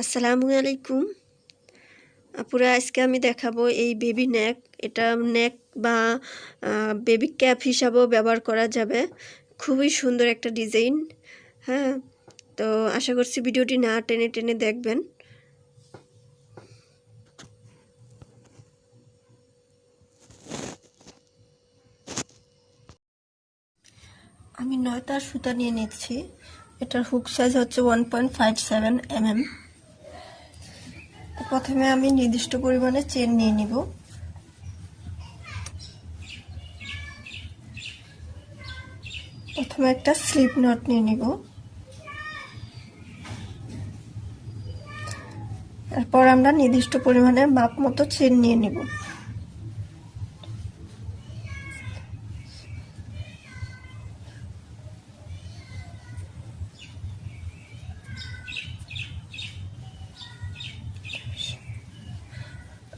আসসালামু আলাইকুম আপুরা, আজকে আমি দেখাবো এই বেবি নেক। এটা নেক বা বেবি ক্যাপ হিসাবেও ব্যবহার করা যাবে। খুবই সুন্দর একটা ডিজাইন। হ্যাঁ, তো আশা করছি ভিডিওটি না টেনে টেনে দেখবেন। আমি 9 তার সুতা নিয়ে নিচ্ছি। এটার হুক সাইজ হচ্ছে 1.57 mm। প্রথমে আমি নির্দিষ্ট পরিমাণে চেন নিয়ে নিব। প্রথমে একটা স্লিপ নট নিয়ে নিব। এরপর আমরা নির্দিষ্ট পরিমাণে মাপ মতো চেন নিয়ে নিব।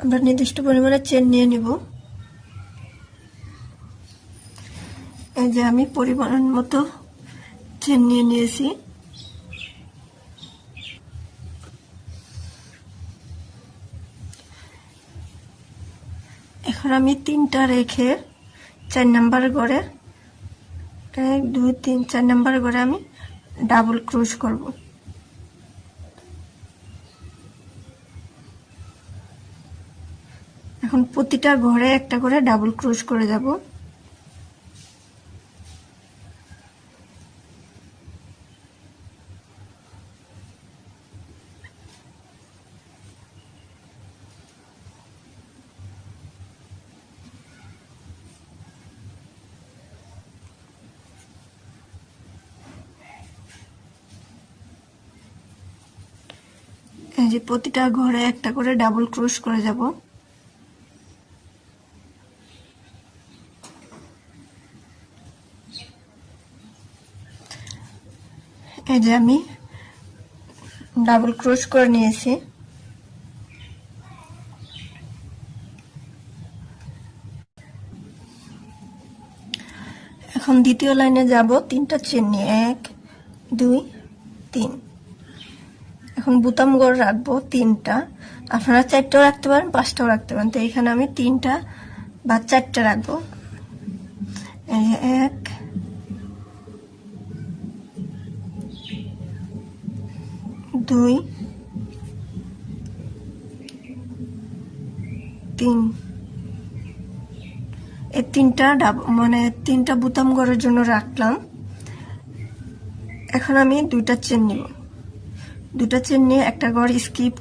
আমরা নির্দিষ্ট পরিমাণে চেন নিয়ে নিব। এই যে আমি পরিমাণ মতো চেন নিয়ে নিয়েছি। এখন আমি 3টা রেখে 4 নাম্বার ঘরে 1 2 3 4 নাম্বার ঘরে আমি ডাবল ক্রোশ করব। এখন প্রতিটা ঘরে একটা করে ডাবল ক্রোশ করে যাব। এই যে প্রতিটা ঘরে একটা করে ডাবল ক্রোশ করে যাব। এই যে আমি ডাবল ক্রোশ করে নিয়েছি। এখন দ্বিতীয় লাইনে যাব 3টা চেন নিয়ে 1 2 3। এখন বুতাম গড় রাখবো 3টা। আপনারা 4টাও রাখতে পারেন, 5টাও রাখতে পারেন। তো এখানে আমি 3টা বা 4টা রাখবো। 1 2 3। এই 3টা মানে 3টা বুতাম গড়ের জন্য রাখলাম। এখন আমি 2টা চেন নিব। 2টা চেন নিয়ে একটা ঘর স্কিপ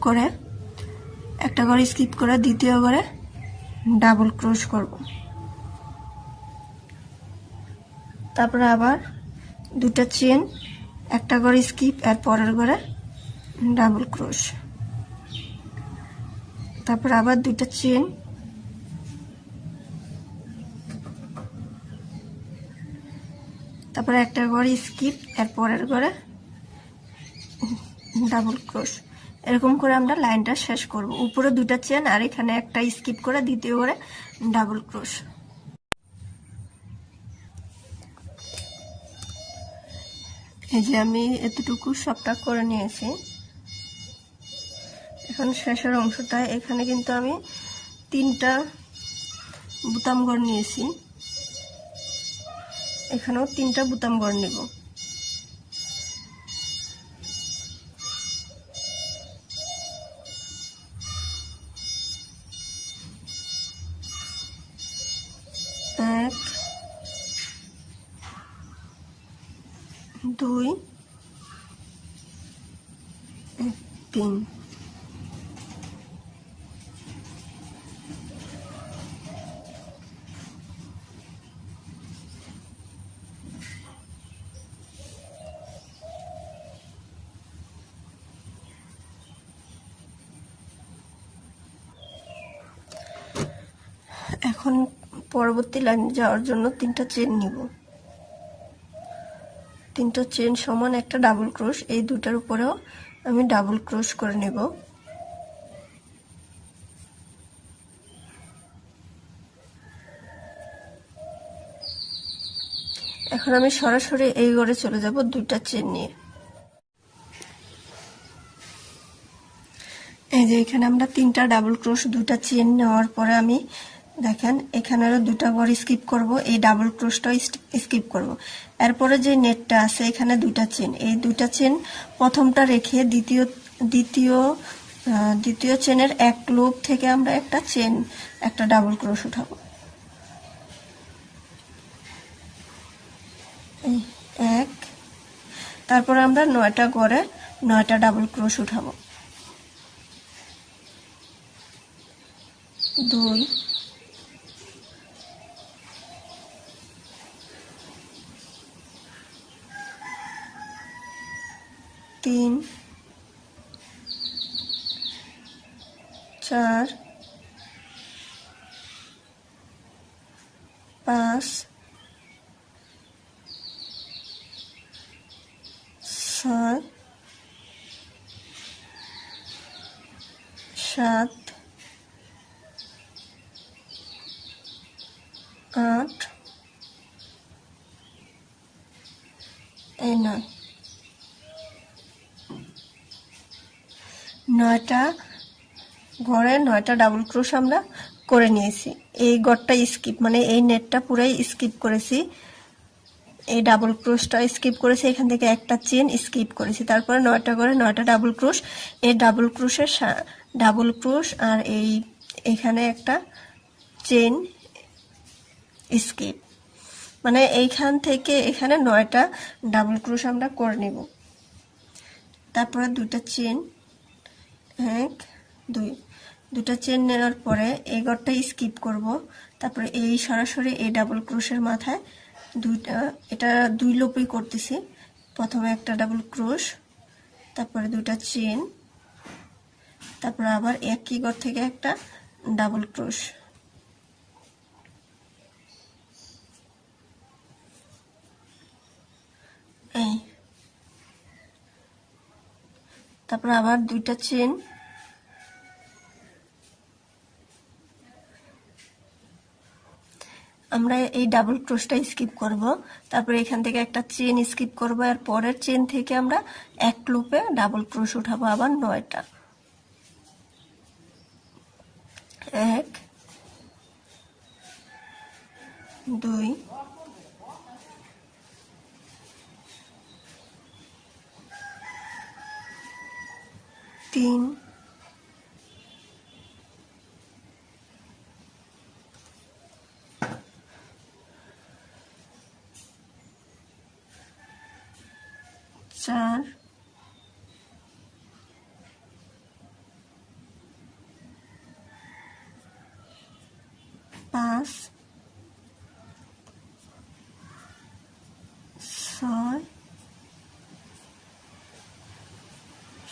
করে দ্বিতীয় ঘরে ডাবল ক্রোশ করব। তারপরে আবার 2টা চেন, একটা ঘর স্কিপ, আর পরের ঘরে ডাবল ক্রোশ। তারপর আবার 2টা চেন, তারপরে একটা ঘর স্কিপ, আর পরের ঘরে ডাবল ক্রোশ। এরকম করে আমরা লাইনটা শেষ করব। উপরে 2টা চেন আর এখানে একটা স্কিপ করে দ্বিতীয় ঘরে ডাবল ক্রোশ। এই যে আমি এতটুকু সবটা করে নিয়েছি। এখন শেষের অংশটা এখানে কিন্তু আমি 3টা বুতাম ঘর নিয়েছি। এখানেও 3টা বুতাম ঘর নেব। এক 2 3। এখন পরবর্তী লাইনে যাওয়ার জন্য 3টা চেন নিব। 3টা চেন সমান একটা ডাবল ক্রোশ। এই দুটার উপরেও আমি ডাবল ক্রোশ করে নেব। এখন আমি সরাসরি এই ঘরে চলে যাব 2টা চেন নিয়ে। এই যে এখানে আমরা 3টা ডাবল ক্রোশ 2টা চেন নেওয়ার পরে আমি দেখেন এখানেরও 2টা ঘর স্কিপ করব, এই ডাবল ক্রোশটাও স্কিপ করব। এরপরে যে নেটটা আছে এখানে 2টা চেন, এই 2টা চেন প্রথমটা রেখে দ্বিতীয় চেনের এক লুপ থেকে আমরা একটা ডাবল ক্রোশ উঠাবো। এই এক, তারপরে আমরা 9টা ঘরে 9টা ডাবল ক্রোশ উঠাবো। 2, 3, 4, 5, 6, 7, 8, এই 9টা ঘরে 9টা ডাবল ক্রোশ আমরা করে নিয়েছি। এই ঘরটা স্কিপ, মানে এই নেটটা পুরাই স্কিপ করেছি, এই ডাবল ক্রোশটা স্কিপ করেছি, এখান থেকে একটা চেন স্কিপ করেছি। তারপরে 9টা ঘরে 9টা ডাবল ক্রোশ, এই ডাবল ক্রোশ আর এখানে একটা চেন স্কিপ, মানে এইখান থেকে এখানে 9টা ডাবল ক্রোশ আমরা করে নিব। তারপরে 2টা চেন, 1, 2, 2টা চেন নেওয়ার পরে এই ঘরটা স্কিপ করব। তারপরে এই সরাসরি এই ডাবল ক্রোশের মাথায় এটা 2 লুপই করতেছি। প্রথমে একটা ডাবল ক্রোশ, তারপরে 2টা চেন, তারপরে আবার একই ঘর থেকে একটা ডাবল ক্রোশ। এই তারপরে আবার 2টা চেন, আমরা এই ডাবল ক্রোশটা স্কিপ করব। তারপরে এখান থেকে একটা চেন স্কিপ করব, আর পরের চেন থেকে আমরা এক লুপে ডাবল ক্রোশ উঠাবো আবার 9টা। 1, 2, 3, 4, 5, 6,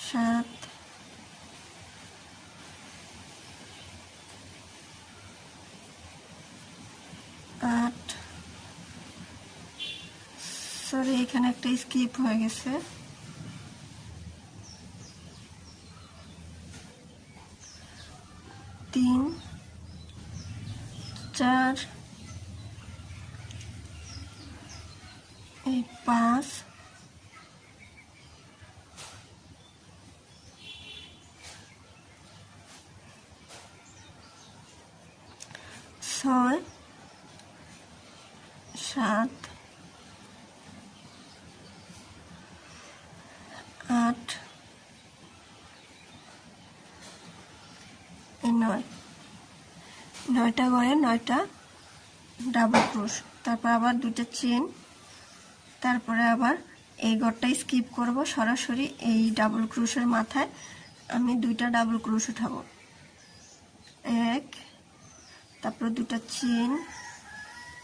7, 8, সরি এখানে একটা স্কিপ হয়ে গেছে, 3, 4, 5, 6, 7, 8, 9, 9টা ঘরে 9টা ডাবল ক্রোশ, তারপর আবার 2টা চেন, তারপরে আবার এই ঘরটা স্কিপ করব, সরাসরি এই ডাবল ক্রোশের মাথায় আমি 2টা ডাবল ক্রোশ উঠাবো। 1, তারপর 2টা চেন,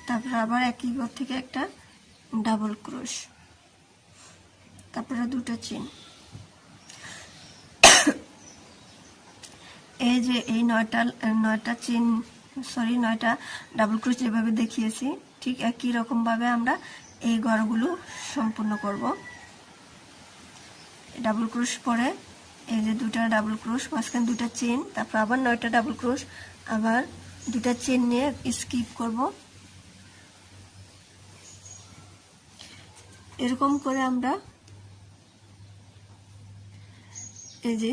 তারপরে আবার একই ঘর থেকে একটা ডাবল ক্রোশ, তারপরে 2টা চেন। এই যে এই 9টা চেন, সরি 9টা ডাবল ক্রোশ যেভাবে দেখিয়েছি ঠিক একই রকম ভাবে আমরা এই ঘরগুলো সম্পূর্ণ করব। ডাবল ক্রোশ পরে এই যে 2টা ডাবল ক্রোশ, মাঝখানে 2টা চেন, তারপর আবার 9টা ডাবল ক্রোশ, আবার 2টা চেন নিয়ে স্কিপ করব। এরকম করে আমরা এই যে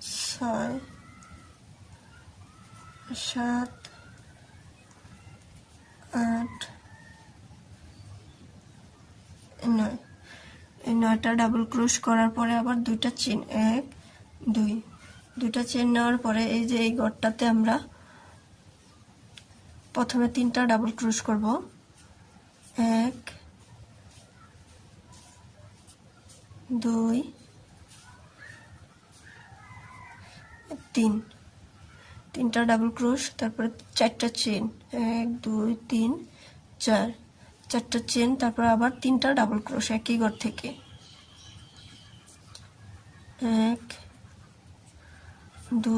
ছয়, 7 8 9 এই 9টা ডাবল ক্রোশ করার পরে আবার দুইটা চেন 1 2 দুইটা চেন নেওয়ার পরে এই যে এই ঘরটাতে আমরা প্রথমে 3টা ডাবল ক্রোশ করব 1 2 3 3টা ডাবল ক্রোশ তারপরে 4টা চেন 1 2 3 4 4টা চেন তারপর আবার 3টা ডাবল ক্রোশ একই ঘর থেকে 1 2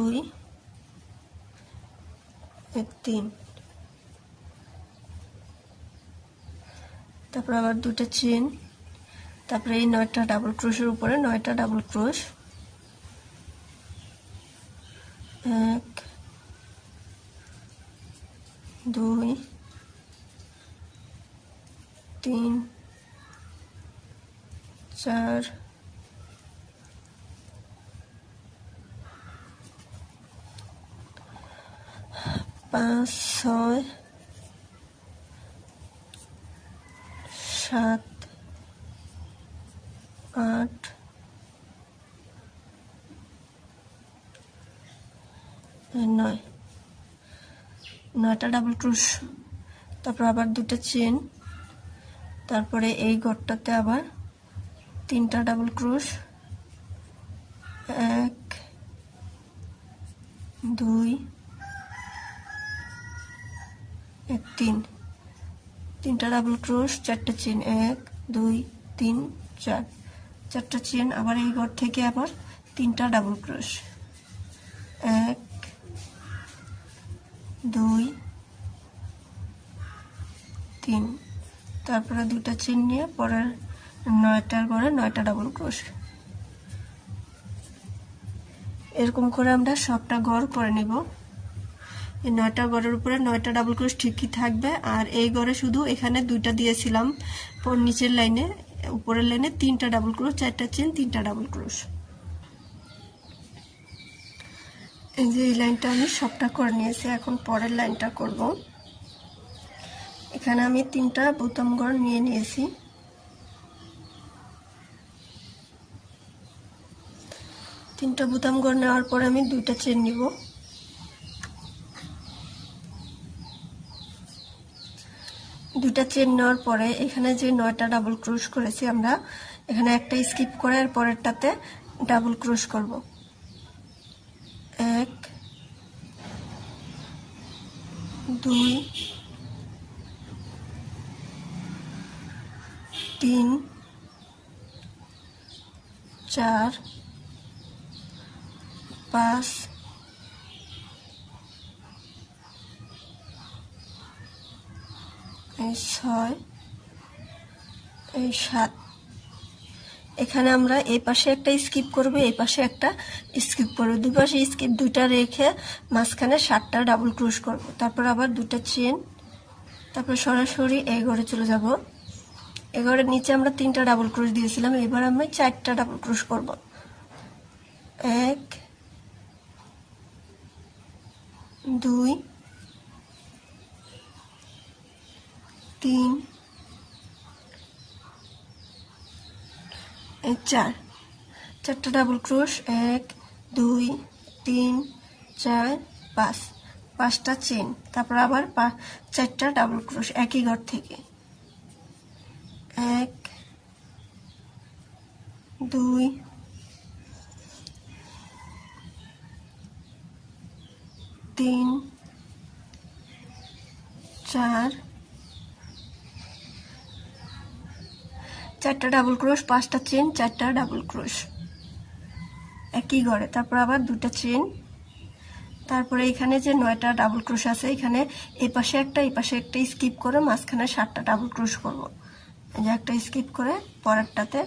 3 তারপর আবার দুটো চেন তারপরে এই 9টা ডাবল ক্রোশের উপরে 9টা ডাবল ক্রোশ 1 2 3 4 5 6 7 8 9 9টা ডাবল ক্রোশ তারপর আবার দুটো চেন তারপরে এই ঘরটাতে আবার 3টা ডাবল ক্রোশ 1 2 3 3টা ডাবল ক্রোশ 4টা চেন 1 2 3 4 4টা চেন আবার এই ঘর থেকে আবার 3টা ডাবল ক্রোশ 1 2 3 তারপরে দুটো চেন নিয়ে পরের 9টার ঘরে 9টা ডাবল ক্রোশ এরকম করে আমরা সবটা ঘর করে নিব এই 9টা ঘরের উপরে 9টা ডাবল ক্রোশ ঠিকই থাকবে আর এই ঘরে শুধু এখানে দুইটা দিয়েছিলাম নিচের লাইনে উপরের লাইনে 3টা ডাবল ক্রোশ 4টা চেন 3টা ডাবল ক্রোশ এই যে এই লাইনটা আমি সবটা করে নিয়েছি এখন পরের লাইনটা করব এখানে আমি 3টা বোতাম ঘর নিয়ে নিয়েছি 3টা বোতাম ঘর নেওয়ার পরে আমি দুইটা চেন নিব দুইটা চেন নেওয়ার পরে এখানে যে 9টা ডাবল ক্রোশ করেছি আমরা এখানে একটা স্কিপ করে আর পরেরটাতে ডাবল ক্রোশ করব 1 2 3 4 5 6 7 এখানে আমরা এই পাশে একটা স্কিপ করব এই পাশে একটা স্কিপ করব দুই পাশে স্কিপ দুইটা রেখে মাঝখানে 7টা ডাবল ক্রোশ করব তারপর আবার দুটো চেন তারপর সরাসরি এই ঘরে চলে যাব এই ঘরের নিচে আমরা 3টা ডাবল ক্রোশ দিয়েছিলাম এবার আমি 4টা ডাবল ক্রোশ করব 1 2 3 4 4টা ডাবল ক্রোশ 1 2 3 4 5 5টা চেন তারপর আবার 4টা ডাবল ক্রোশ একই ঘর থেকে 1 2 3 4 4টা ডাবল ক্রোশ 5টা চেন 4টা ডাবল ক্রোশ একই ঘরে তারপর আবার দুটো চেন তারপরে এখানে যে 9টা ডাবল ক্রোশ আছে এখানে এই পাশে একটা স্কিপ করে মাঝখানে 7টা ডাবল ক্রোশ করব এই যে একটা স্কিপ করে পরেরটাতে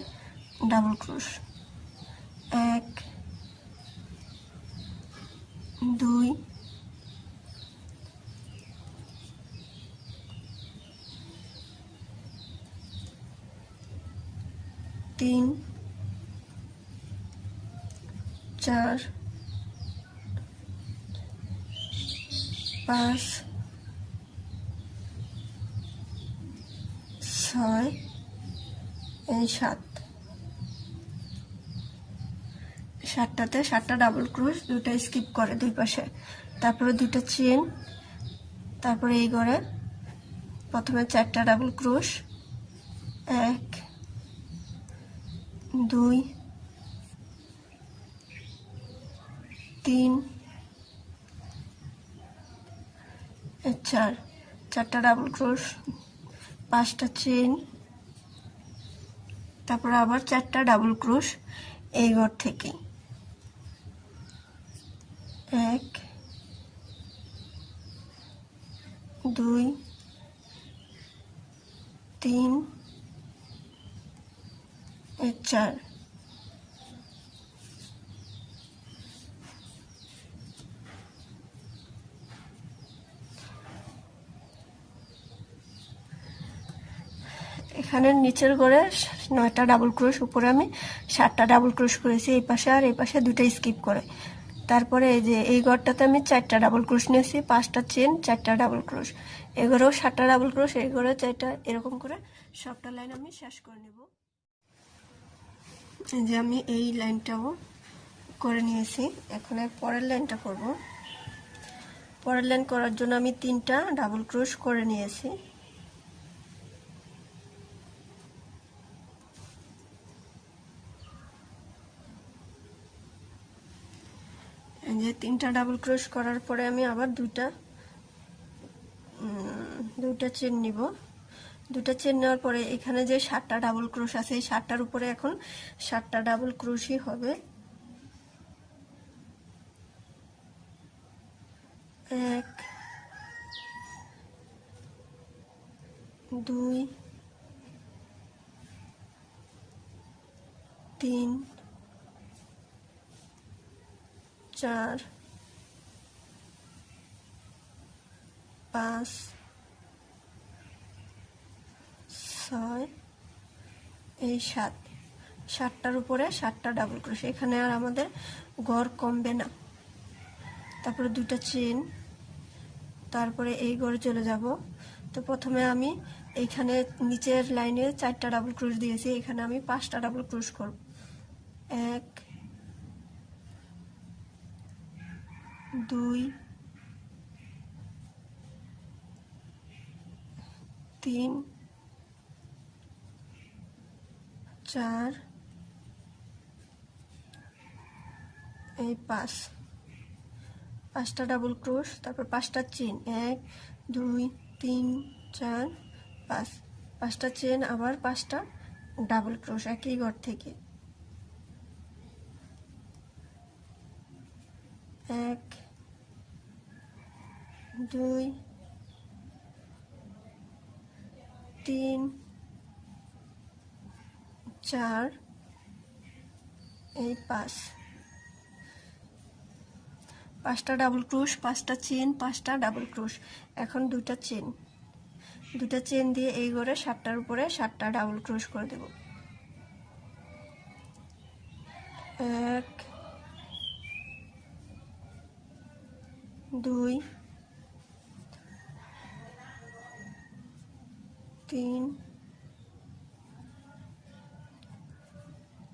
ডাবল ক্রোশ 1 2 3 4 5 6 এই 7 7টাতে 7টা ডাবল ক্রোশ, দুটো স্কিপ করে দুই পাশে, তারপরে দুটো চেন, তারপরে এই ঘরে প্রথমে 4টা ডাবল ক্রোশ, 1 2 3 4, 4টা ডাবল ক্রোশ, 5টা চেন, তারপরে আবার 4টা ডাবল ক্রোশ এই ঘর থেকে, 1 2 3 4, এখানে নিচের ঘরে 9টা ডাবল ক্রোশ, উপরে আমি 7টা ডাবল ক্রোশ করেছি এই পাশে, আর এই পাশে দুটো স্কিপ করে। তারপরে এই যে এই ঘরটাতে আমি 4টা ডাবল ক্রোশ নিয়েছি, 5টা চেন, 4টা ডাবল ক্রোশ, এই ঘরেও 7টা ডাবল ক্রোশ, এই ঘরে 4টা, এরকম করে সবটা লাইন আমি শেষ করে নেব। এই যে আমি এই লাইনটাও করে নিয়েছি, এখন পরের লাইনটা করব। পরের লাইন করার জন্য আমি 3টা ডাবল ক্রোশ করে নিয়েছি। এই যে 3টা ডাবল ক্রোশ করার পরে আমি আবার দুইটা চেন নিব। দুটো চেন নেওয়ার পরে এখানে যে 7টা ডাবল ক্রোশ আছে, এই 7টার উপরে এখন 7টা ডাবল ক্রোশই হবে। 1 2 3 4 5 6 এই 7টার উপরে 7টা ডাবল ক্রোশ, এখানে আর আমাদের ঘর কমবে না। তারপরে দুটো চেন, তারপরে এই ঘরে চলে যাব। তো প্রথমে আমি এইখানে নিচের লাইনে 4টা ডাবল ক্রোশ দিয়েছি, এখানে আমি 5টা ডাবল ক্রোশ করব। 1 2 3 4 এই 5টা ডাবল ক্রোশ, তারপর 5টা চেন, 1 2 3 4 5, 5টা চেন, আবার 5টা ডাবল ক্রোশ একই ঘর থেকে, 1 2 3 4 এই 5টা ডাবল ক্রোশ, 5টা চেন, 5টা ডাবল ক্রোশ। এখন দুটো চেন দিয়ে এই ঘরে 7টার উপরে 7টা ডাবল ক্রোশ করে দেব। 1 2 3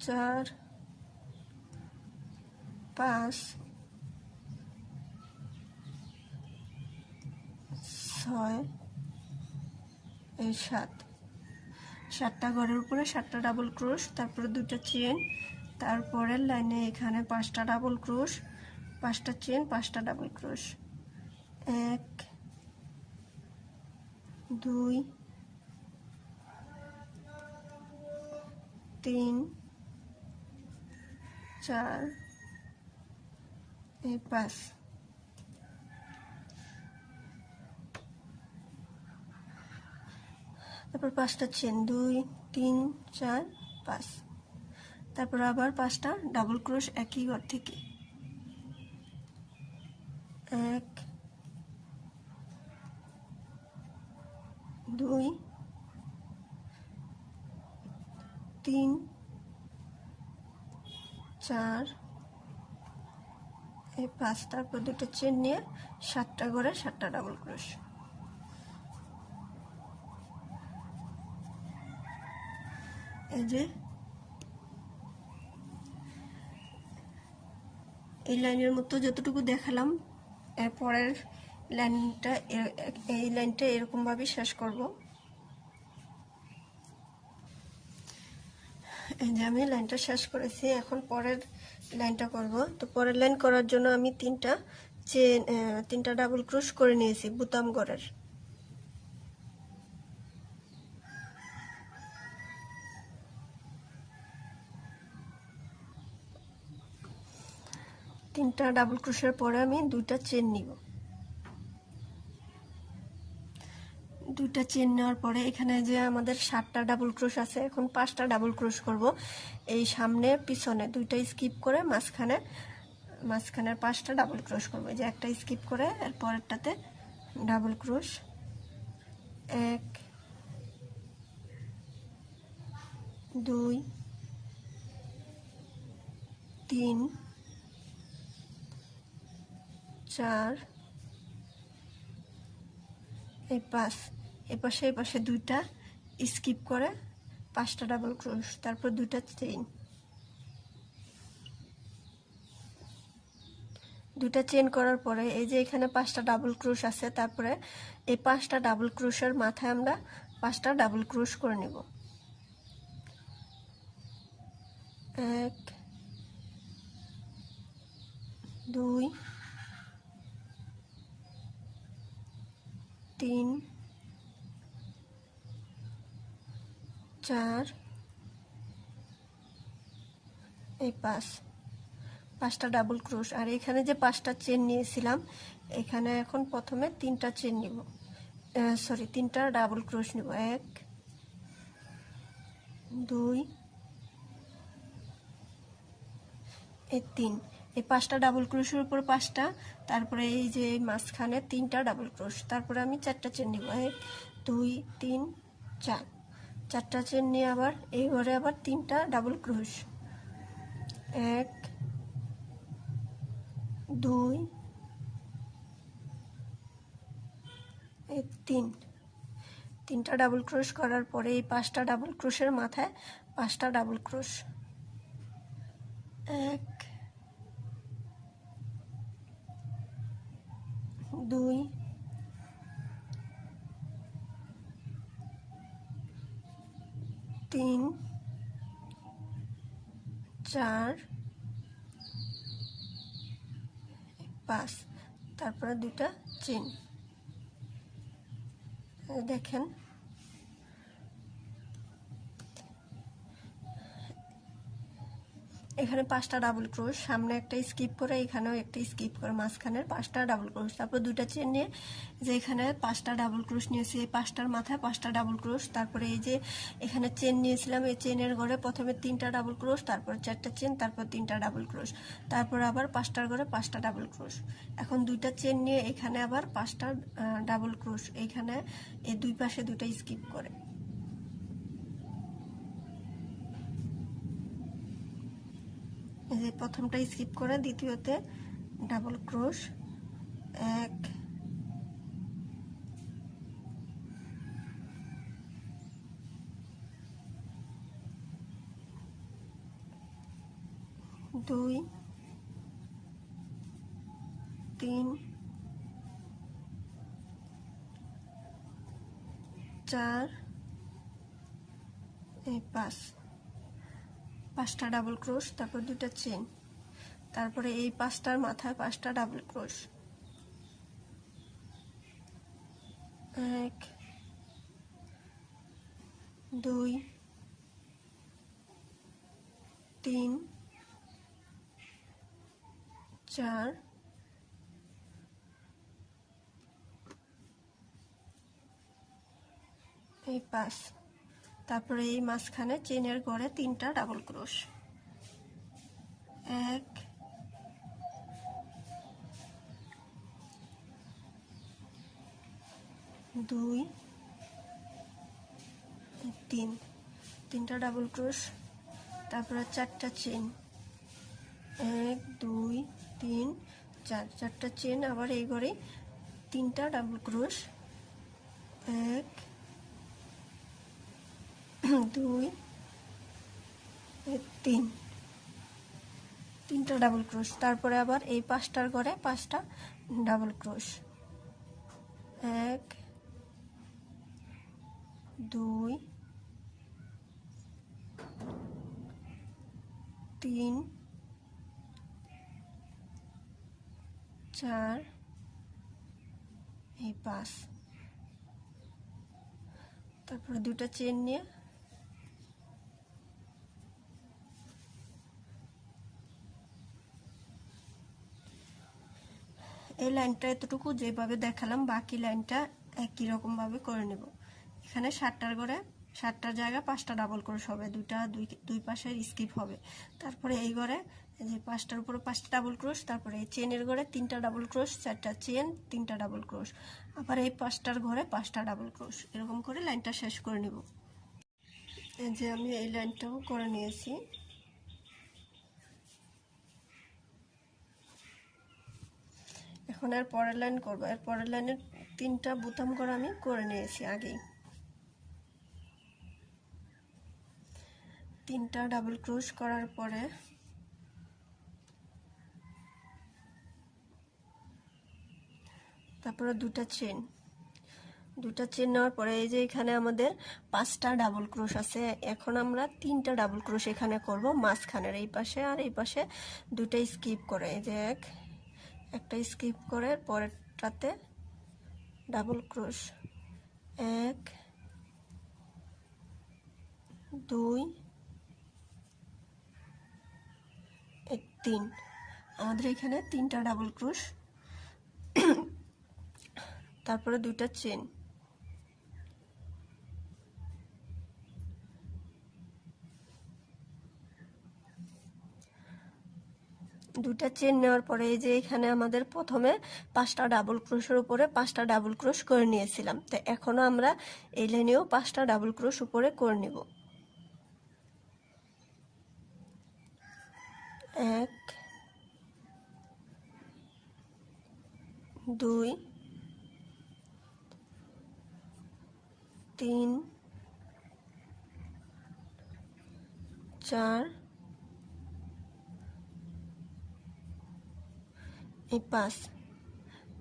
4 5 6 এই 7টা ঘরের উপরে 7টা ডাবল ক্রোশ, তারপরে দুটো চেন, তারপরের লাইনে এখানে 5টা ডাবল ক্রোশ, 5টা চেন, 5টা ডাবল ক্রোশ, 1 2 3 4 এই 5, তারপর 5টা চেন, 2 3 4 5, তারপর আবার 5টা ডাবল ক্রোশ একই ঘর থেকে, 1 2 3 4 এই 5, তারপর দুটো চেন নিয়ে 7টা করে 7টা ডাবল ক্রোশ। এই যে এই লাইনের মতো যতটুকু দেখালাম, এরপরের লাইনটা এই লাইনটা এরকমভাবে শেষ করব। এই যে আমি লাইনটা শেষ করেছি, এখন পরের লাইনটা করব। তো পরের লাইন করার জন্য আমি 3টা ডাবল ক্রোশ করে নিয়েছি বুতাম ঘরের। তিনটা ডাবল ক্রোশের পরে আমি 2টা চেন নিব। 2টা চেন নেওয়ার পরে এখানে যে আমাদের 7টা ডাবল ক্রোশ আছে, এখন 5টা ডাবল ক্রোশ করব। এই সামনে পিছনে 2টা স্কিপ করে মাঝখানের 5টা ডাবল ক্রোশ করব। যে একটা স্কিপ করে এর পরেরটাতে ডাবল ক্রোশ, 1 2 3 4 এই 5, এই পাশে 2টা স্কিপ করে 5টা ডাবল ক্রোশ, তারপর 2টা চেইন। 2টা চেন করার পরে এই যে এখানে 5টা ডাবল ক্রোশ আছে, তারপরে এই 5টা ডাবল ক্রোশের মাথায় আমরা 5টা ডাবল ক্রোশ করে নেব। 1 2 3 4 এই 5টা ডাবল ক্রোশ। আর এখানে যে 5টা চেন নিয়েছিলাম, এখানে এখন প্রথমে 3টা চেন নিব, 3টা ডাবল ক্রোশ নিব। 1 2 এই 3, এই 5টা ডাবল ক্রোশের উপর 5টা, তারপরে এই যে মাঝখানে 3টা ডাবল ক্রোশ, তারপরে আমি 4টা চেন নিব। 1 2 3 4, 4টা চেন নিয়ে আবার এই ঘরে আবার 3টা ডাবল ক্রোশ। 1 2 এই 3টা ডাবল ক্রোশ করার পরে এই 5টা ডাবল ক্রোশের মাথায় 5টা ডাবল ক্রোশ। 1 2 3 4 5, তারপরে 2টা চেন। দেখেন এখানে 5টা ডাবল ক্রোশ, সামনে একটা স্কিপ করে, এখানেও একটা স্কিপ করে, মাঝখানের 5টা ডাবল ক্রোশ, তারপর 2টা চেন নিয়ে যে এখানে 5টা ডাবল ক্রোশ নিয়েছি, এই 5টার মাথায় 5টা ডাবল ক্রোশ, তারপরে এই যে এখানে চেন নিয়েছিলাম, এই চেনের ঘরে প্রথমে 3টা ডাবল ক্রোশ, তারপর 4টা চেন, তারপর 3টা ডাবল ক্রোশ, তারপর আবার 5টার ঘরে 5টা ডাবল ক্রোশ। এখন 2টা চেন নিয়ে এখানে আবার 5টা ডাবল ক্রোশ, এইখানে এই দুই পাশে 2টা স্কিপ করে। এই যে প্রথমটা স্কিপ করে দ্বিতীয়তে ডাবল ক্রোশ, 1 2 3 4 এই 5টা ডাবল ক্রোশ, তারপর 2টা চেন, তারপরে এই 5টার মাথায় 5টা ডাবল ক্রোশ। 1 2 3 4 এই 5, তারপরে এই মাঝখানে চেনের ঘরে 3টা ডাবল ক্রোশ। 1 2 3, 3টা ডাবল ক্রোশ, তারপরে 4টা চেন, 1 2 3 4 4টা চেন, আবার এই ঘরে 3টা ডাবল ক্রোশ, 1 2 3, 3টা ডাবল ক্রোশ। তারপরে আবার এই 5টার ঘরে 5টা ডাবল ক্রোশ, 1 2 3 4 এই 5। তারপরে 2টা চেন নিয়ে এই লাইনটা এতটুকু যেভাবে দেখালাম বাকি লাইনটা একই রকম ভাবে করে নেব। এখানে 7টার ঘরে 7টার জায়গায় 5টা ডাবল ক্রোশ হবে, দুই পাশের স্কিপ হবে। তারপরে এই ঘরে এই যে 5টার উপরে 5টা ডাবল ক্রোশ, তারপরে এই চেনের ঘরে 3টা ডাবল ক্রোশ, 4টা চেন, 3টা ডাবল ক্রোশ, আবার এই 5টার ঘরে 5টা ডাবল ক্রোশ। এরকম করে লাইনটা শেষ করে নেব। এই যে আমি এই লাইনটাও করে নিয়েছি। এখন এর পরের লাইন করব। এর পরের লাইনের 3টা বোতাম করে আমি করে নিয়েছি আগেই। 3টা ডাবল ক্রোশ করার পরে তারপরে 2টা চেন, 2টা চেন নেওয়ার পরে এই যে এখানে আমাদের 5টা ডাবল ক্রোশ আছে। এখন আমরা 3টা ডাবল ক্রোশ এখানে করব মাঝখানের এই পাশে, আর এই পাশে 2টা স্কিপ করে, এই যে একটা স্কিপ করে পরেরটাতে ডাবল ক্রোশ, 1 2 3। আমাদের এখানে 3টা ডাবল ক্রোশ, তারপরে 2টা চেন, দুটা চেন নেওয়ার পরে এই যে এখানে আমাদের প্রথমে 5টা ডাবল ক্রোশের উপরে 5টা ডাবল ক্রোশ করে নিয়েছিলাম। তো এখনো আমরা এই লাইনেও 5টা ডাবল ক্রোশ উপরে করে নিব। 1 2 3 4 এই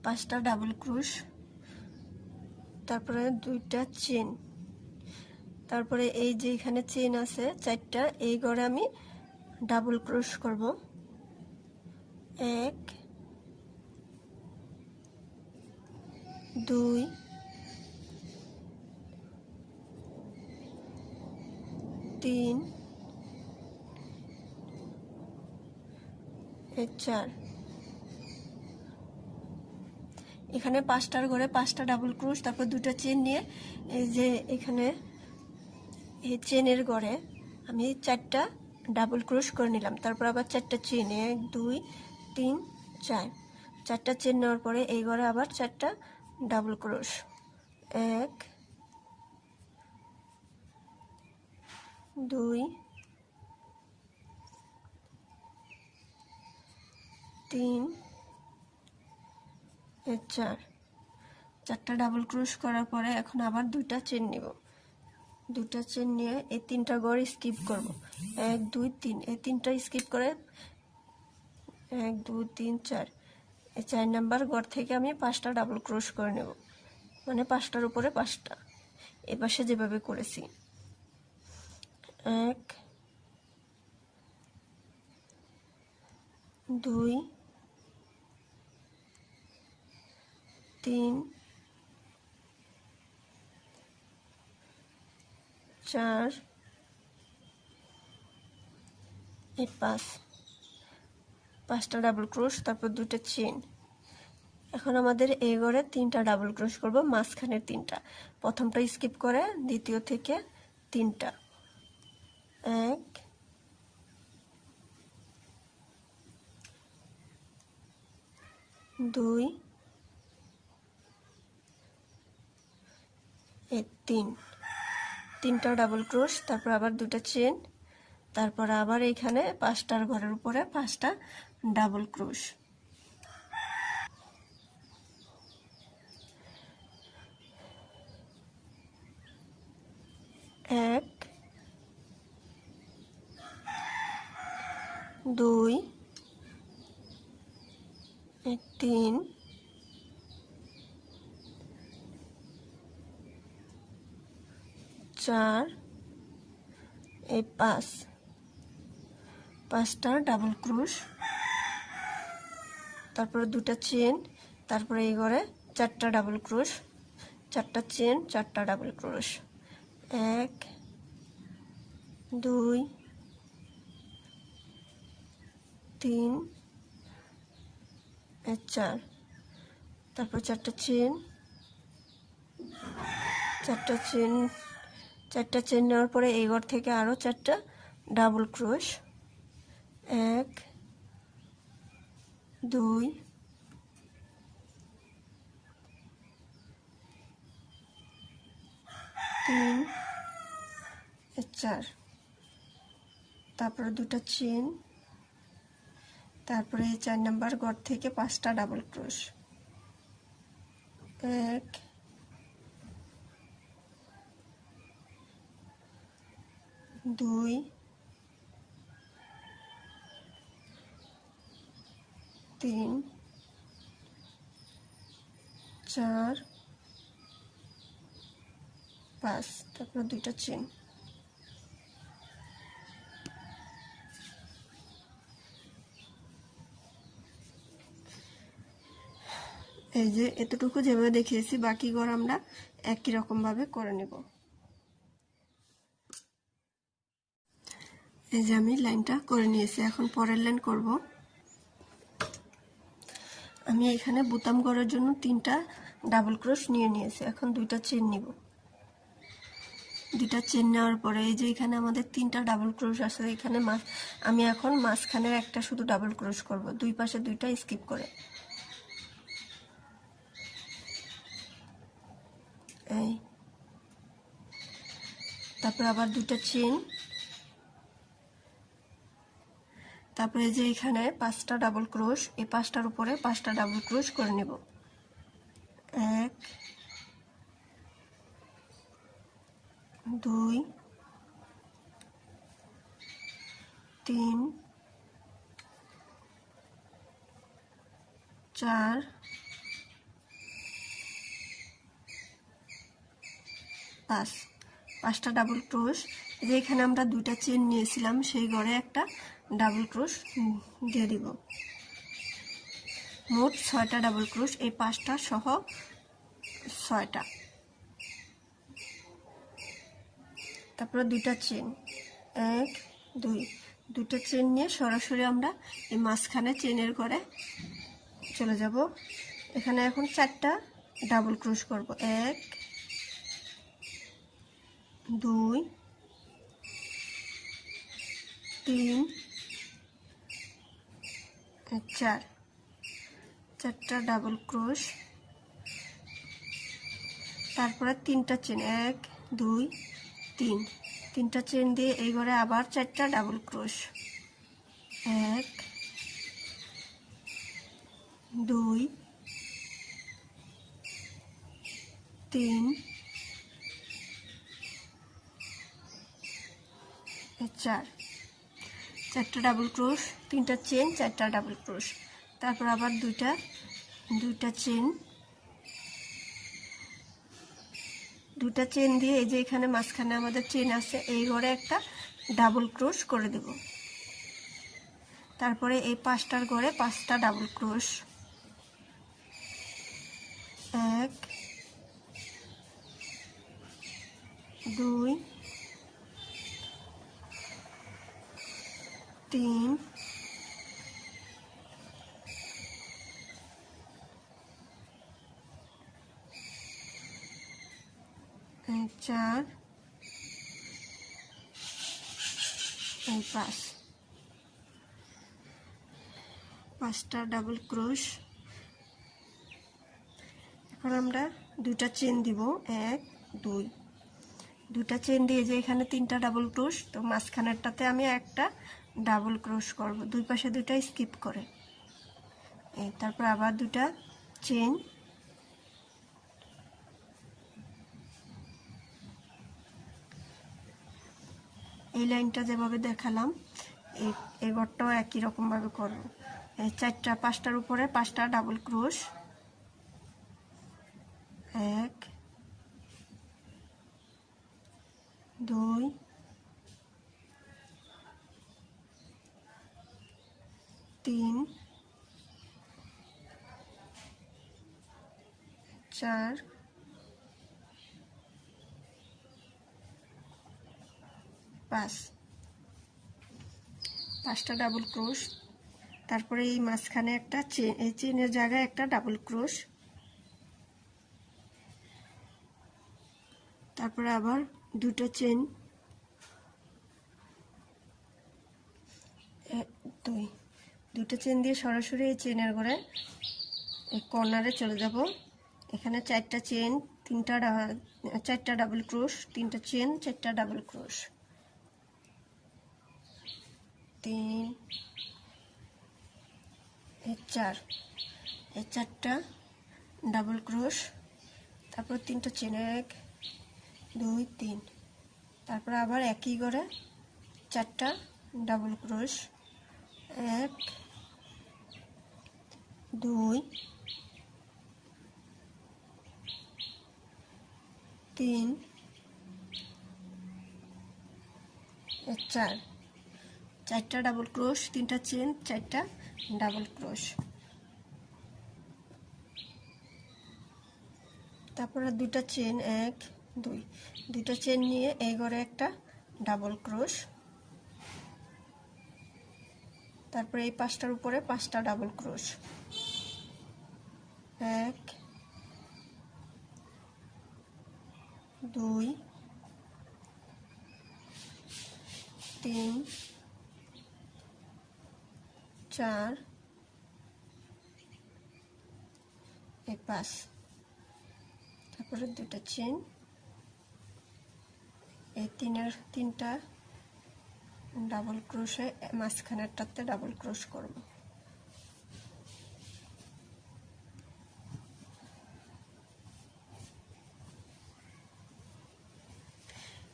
5টা ডাবল ক্রোশ, তারপরে 2টা চেন, তারপরে এই যে এখানে চেন আছে 4টা, এই ঘরে আমি ডাবল ক্রোশ করব, 1 2 3 4। এখানে 5টার ঘরে 5টা ডাবল ক্রোশ, তারপর 2টা চেন নিয়ে এই যে এখানে এই চেনের ঘরে আমি 4টা ডাবল ক্রোশ করে নিলাম। তারপর আবার 4টা চেন, 1 2 3 4, 4টা চেন নেওয়ার পরে এই ঘরে আবার 4টা ডাবল ক্রোশ, 1 2 3 4। 4টা ডাবল ক্রোশ করার পরে এখন আবার 2টা চেন নিব। 2টা চেন নিয়ে এই 3টা ঘর স্কিপ করব, 1 2 3, এই 3টা স্কিপ করে 1 2 3 4, এই 4 নাম্বার ঘর থেকে আমি 5টা ডাবল ক্রোশ করে নেব, মানে 5টার উপরে 5টা, এপাশে যেভাবে করেছি। 1 2 3 4 এই 5টা ডাবল ক্রোশ, তারপর 2টা চেন। এখন আমাদের এই ঘরে 3টা ডাবল ক্রোশ করব, মাঝখানের 3টা, প্রথমটা স্কিপ করে দ্বিতীয় থেকে 3টা, 1 2 3, 3টা ডাবল ক্রোশ, তারপর আবার 2টা চেন, তারপর আবার এখানে 5টার ঘরের উপরে 5টা ডাবল ক্রোশ, এক, দুই, তিন, চার, এই পাঁচ, পাঁচটা ডাবল ক্রোশ, তারপরে দুটা চেন, তারপরে এই ঘরে চারটা ডাবল ক্রোশ, চারটা চেন, চারটা ডাবল ক্রোশ, এক, দুই, তিন, চার, তারপর চারটা চেন, চারটা চেন নেওয়ার পরে এই ঘর থেকে আরও চারটা ডাবল ক্রোশ, এক, দুই, তিন, চার, তারপরে দুটা চেন, তারপরে এই 4 নাম্বার ঘর থেকে পাঁচটা ডাবল ক্রোশ, এক, দুই, তিন, চার, পাঁচ, তারপর দুইটা চেন। এই যে এতটুকু যেভাবে দেখিয়েছি বাকি ঘর আমরা একই রকম ভাবে করে নেব। এই যে আমি লাইনটা করে নিয়েছি, এখন পরের লাইন করব। আমি এখানে বোতাম করার জন্য 3টা ডাবল ক্রোশ নিয়ে নিয়েছি, এখন দুইটা চেন নিব। দুইটা চেন নেওয়ার পরে এই যে এখানে আমাদের 3টা ডাবল ক্রোশ আছে, এখানে আমি এখন মাঝখানে একটা শুধু ডাবল ক্রোশ করব, দুই পাশে দুইটা স্কিপ করে। এই তারপর আবার দুটো চেন, তারপরে যে এখানে 5টা ডাবল ক্রোশ, এই 5টার উপরে 5টা ডাবল ক্রোশ করে নেব। এক, দুই, তিন, চার, পাঁচ, 5টা ডাবল ক্রোশ। যে এখানে আমরা দুইটা চেন নিয়েছিলাম সেই ঘরে একটা ডাবল ক্রোশ দিয়ে দিব। মোট 6টা ডাবল ক্রোশ, এই 5টা সহ 6টা। তারপরে দুইটা চেন, এক, দুই, দুটো চেন নিয়ে সরাসরি আমরা এই মাঝখানে চেনের ঘরে চলে যাব। এখানে এখন 4টা ডাবল ক্রোশ করব, এক, দুই, তিন, চার, 4টা ডাবল ক্রোশ, তারপরে 3টা চেন, এক, দুই, তিন, 3টা চেন দিয়ে এই ঘরে আবার 4টা ডাবল ক্রোশ, এক, দুই, তিন, চার, 4টা ডাবল ক্রোশ, 3টা চেন, 4টা ডাবল ক্রোশ, তারপর আবার দুইটা চেন, দুটা চেন দিয়ে এই যে এখানে মাঝখানে আমাদের চেন আছে এই ঘরে একটা ডাবল ক্রোশ করে দেব। তারপরে এই 5টার ঘরে 5টা ডাবল ক্রোশ, এক, দুই, তিন, চার, পাঁচ, 5টা ডাবল ক্রোশ। এখন আমরা দুটা চেন দিব, এক, দুই, দুটা চেন দিয়ে যে এখানে 3টা ডাবল ক্রোশ, তো মাঝখানেরটাতে আমি একটা ডাবল ক্রোশ করব, দুই পাশে দুইটা স্কিপ করে। তারপর আবার দুটা চেন, এই লাইনটা যেভাবে দেখালাম এই ঘরটাও একই রকমভাবে করব। এই 5টার উপরে 5টা ডাবল ক্রোশ, 1 2 3 4 5, 5টা ডাবল ক্রোশ। তারপরে এই মাঝখানে একটা চেন, এই চেনের জায়গায় একটা ডাবল ক্রোশ, তারপরে আবার 2টা চেন, 2টা চেন দিয়ে সরাসরি এই চেনের ঘরে এই কর্নারে চলে যাব। এখানে 4টা চেন, 4টা ডাবল ক্রোশ, 3টা চেন, 4টা ডাবল ক্রোশ, 3 4, এই 4টা ডাবল ক্রোশ, তারপর 3টা চেন, 1 2 3, তারপর আবার একই করে 4টা ডাবল ক্রোশ, 1 2 3 4, 4টা ডাবল ক্রোশ, 3টা চেন, 4টা ডাবল ক্রোশ, তারপরে 2টা চেন, 1 2, 2টা চেন নিয়ে এই ঘরে একটা ডাবল ক্রোশ, তারপরে এই 5টার উপরে 5টা ডাবল ক্রোশ, 1 2 3 4 5, তারপরে 2টা চেন, এই 3টা ডাবল ক্রোশে মাঝখানেরটাতে ডাবল ক্রোশ করব।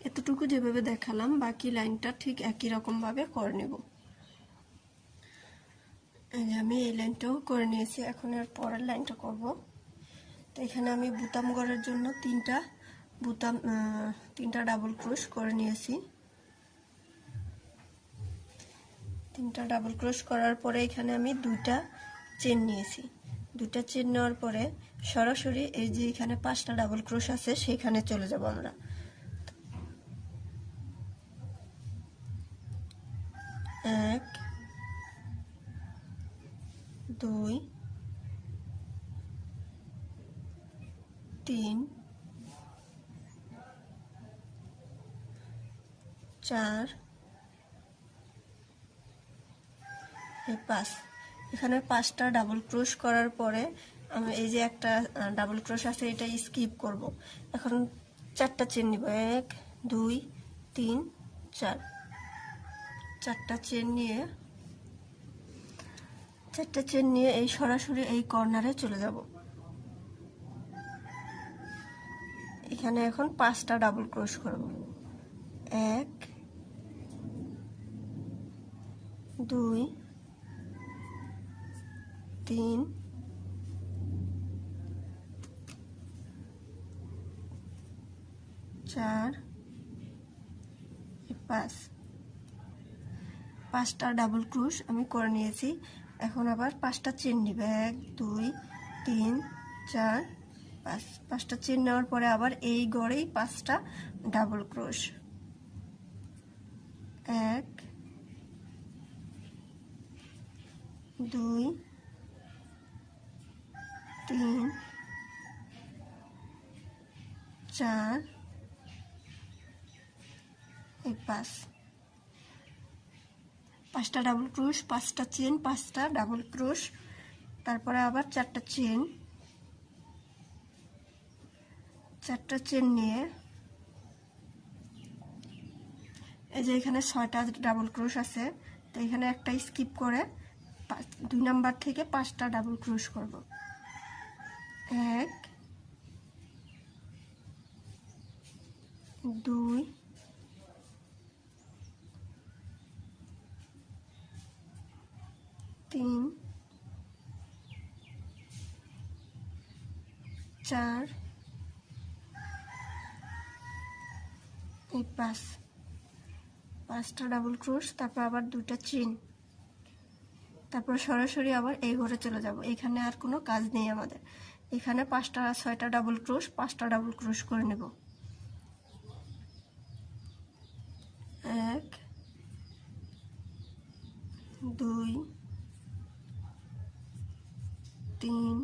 এতটুকু যেভাবে দেখালাম বাকি লাইনটা ঠিক একই রকমভাবে করে নেব। আমি এই লাইনটাও করে নিয়েছি, এখন এর পরের লাইনটা করব। তো এখানে আমি বুতাম করার জন্য 3টা ডাবল ক্রোশ করে নিয়েছি। 3টা ডাবল ক্রোশ করার পরে এখানে আমি 2টা চেন নিয়েছি। 2টা চেন নেওয়ার পরে সরাসরি এই যে এখানে 5টা ডাবল ক্রোশ আছে সেখানে চলে যাব আমরা। 1 2 3 4 5, এখানে 5টা ডাবল ক্রোশ করার পরে আমি এই যে একটা ডাবল ক্রোশ আছে এটা স্কিপ করব। এখন 4টা চেন নিব, 1 2 3 4, 4টা চেন নিয়ে এই সরাসরি এই কর্নারে চলে যাব। এখানে এখন 5টা ডাবল ক্রোশ করব, 1 2 3 4 5, 5টা ডাবল ক্রোশ আমি করে নিয়েছি। এখন আবার 5টা চেন নিবে, 1 2 3 4 5, 5টা চেন নেওয়ার পরে আবার এই ঘরেই 5টা ডাবল ক্রোশ, 1 2 3 4 5, 5টা ডাবল ক্রোশ, 5টা চেন, 5টা ডাবল ক্রোশ, তারপরে আবার 4টা চেন নিয়ে এই যে এখানে 6টা ডাবল ক্রোশ আছে, তো এখানে একটা স্কিপ করে 2 নাম্বার থেকে 5টা ডাবল ক্রোশ করব, 1 2 4 এই 5 5টা ডাবল ক্রোশ, তারপর আবার 2টা চেন, তারপর সরাসরি আবার এই ঘরে চলে যাব। এখানে আর কোনো কাজ নেই আমাদের। এখানে 5টা 6টা ডাবল ক্রোশ, 5টা ডাবল ক্রোশ করে নেব। 1 2 3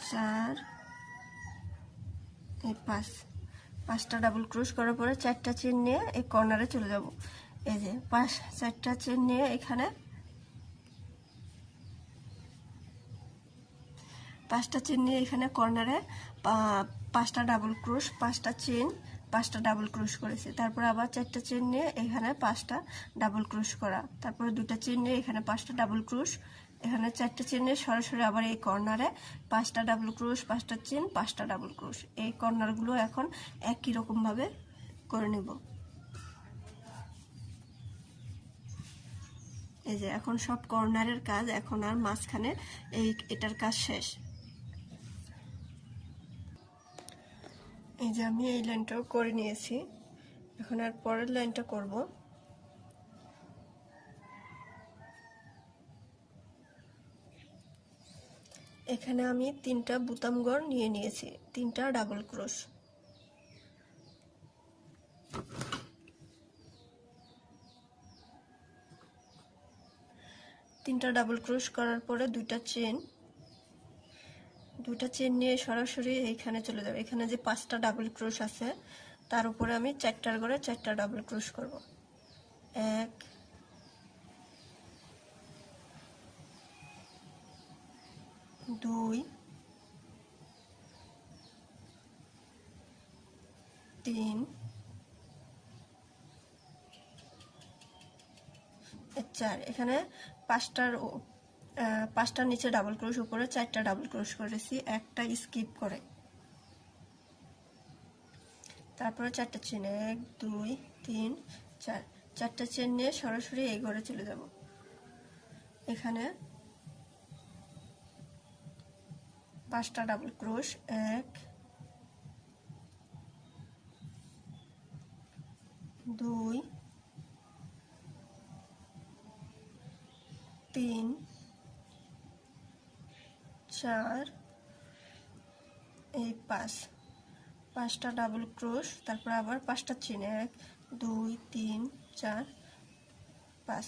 4 এই 5টা ডাবল ক্রোশ করার পরে 4টা চেন নিয়ে এই কর্নারে চলে যাব। এই যে 4টা চেন নিয়ে এখানে 5টা চেন নিয়ে এখানে কর্নারে 5টা ডাবল ক্রোশ, 5টা চেন, 5টা ডাবল ক্রোশ করেছি। তারপর আবার 4টা চেন নিয়ে এখানে 5টা ডাবল ক্রোশ করা, তারপরে 2টা চেন নিয়ে এখানে 5টা ডাবল ক্রোশ, এখানে 4টা চেন নিয়ে সরাসরি আবার এই কর্নারে 5টা ডাবল ক্রোশ, 5টা চেন, 5টা ডাবল ক্রোশ। এই কর্নারগুলো এখন একই রকমভাবে করে নেব। এই যে এখন সব কর্নারের কাজ, এখন আর মাঝখানে এটার কাজ শেষ। এই যে আমি এই লাইনটাও করে নিয়েছি, এখন আর পরের লাইনটা করব। এখানে আমি 3টা বুতাম ঘর নিয়ে নিয়েছি, 3টা ডাবল ক্রোশ, 3টা ডাবল ক্রোশ করার পরে 2টা চেন নিয়ে সরাসরি এইখানে চলে যাবে। এখানে যে 5টা ডাবল ক্রোশ আছে তার উপরে আমি 4টার ঘরে 4টা ডাবল ক্রোশ করব। 1 2 3 4। এখানে 5টার নিচে ডাবল ক্রোশ, উপরে 4টা ডাবল ক্রোশ করেছি, একটা স্কিপ করে। তারপরে 4টা চেন, 1 2 3 4, 4টা চেন নিয়ে সরাসরি এই ঘরে চলে যাব। এখানে 5টা ডাবল ক্রোশ, 1 2 3 4 এই 5টা ডাবল ক্রোশ, তারপর আবার 5টা চেন, 1 2 3 4 5,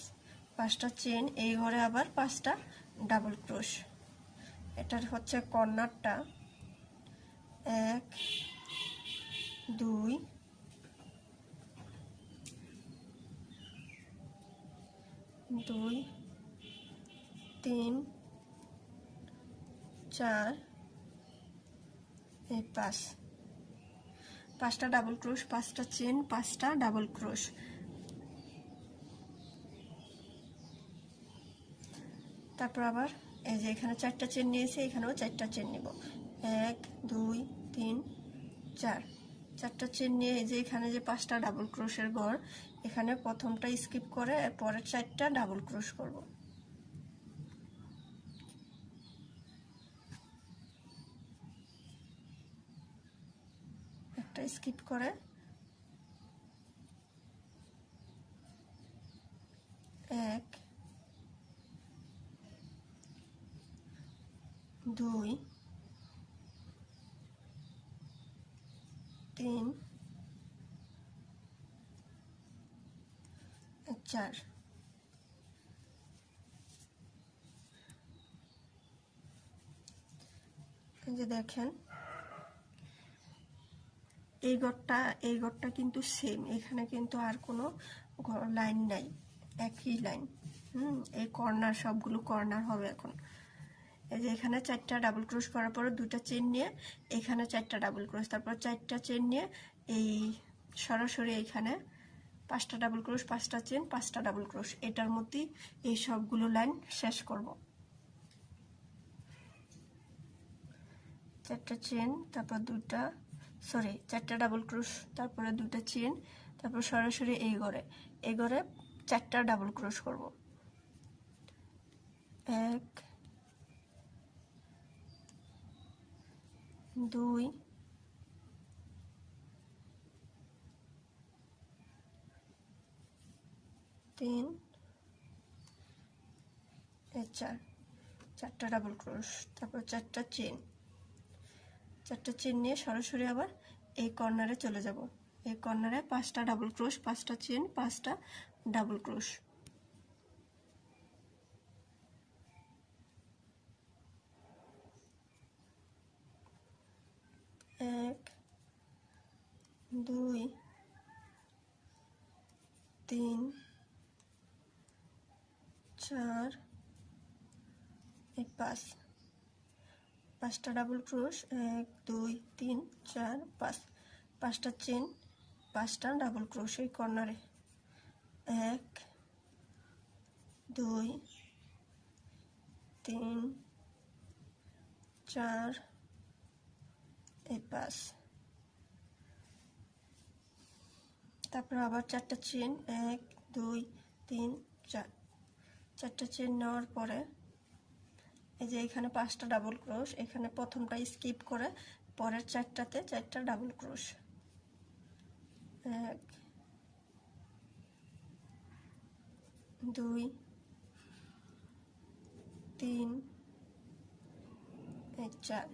5টা চেন, এই ঘরে আবার 5টা ডাবল ক্রোশ। এটার হচ্ছে কর্নারটা। 1 2 2 3 4 এই 5টা ডাবল ক্রোশ, 5টা চেন, 5টা ডাবল ক্রোশ। তারপর আবার এই যে এখানে 4টা চেন নিয়েছি, এখানেও 4টা চেন নিব। 1 2 3 4, 4টা চেন নিয়ে এই যে এখানে যে 5টা ডাবল ক্রোশের ঘর, এখানে প্রথমটা স্কিপ করে পরের 4টা ডাবল ক্রোশ করব। একটা স্কিপ করে 1 2 3 4। এই যে দেখেন এই ঘরটা কিন্তু সেম, এখানে কিন্তু আর কোনো লাইন নাই, একই লাইন। এই কর্নার, সবগুলো কর্নার হবে এখন। এই যে এখানে 4টা ডাবল ক্রোশ করার পরে 2টা চেন নিয়ে এখানে 4টা ডাবল ক্রোশ, তারপর 4টা চেন নিয়ে এই সরাসরি এখানে 5টা ডাবল ক্রোশ, 5টা চেন, 5টা ডাবল ক্রোশ। এটার মধ্যেই এই সবগুলো লাইন শেষ করব। 4টা চেন, তারপর 4টা ডাবল ক্রোশ, তারপরে 2টা চেন, তারপর সরাসরি এই ঘরে 4টা ডাবল ক্রোশ করব। 1 2 3 4 চারটা ডাবল ক্রোশ, তারপর চারটা চেন নিয়ে সরাসরি আবার এই কর্নারে চলে যাব। এই কর্নারে 5টা ডাবল ক্রোশ, 5টা চেন, 5টা ডাবল ক্রোশ। 1 2 3 4 5, 5টা ডাবল ক্রোশ, 1 2 3 4 5, 5টা চেন, 5টা ডাবল ক্রোশ এই কর্নারে। 1 2 3 4 5, তারপর আবার 4টা চেন, 1 2 3 4, 4টা চেন নেওয়ার পরে এই যে এখানে 5টা ডাবল ক্রোশ, এখানে প্রথমটা স্কিপ করে পরের 4টাতে 4টা ডাবল ক্রোশ। 1 2 3 4,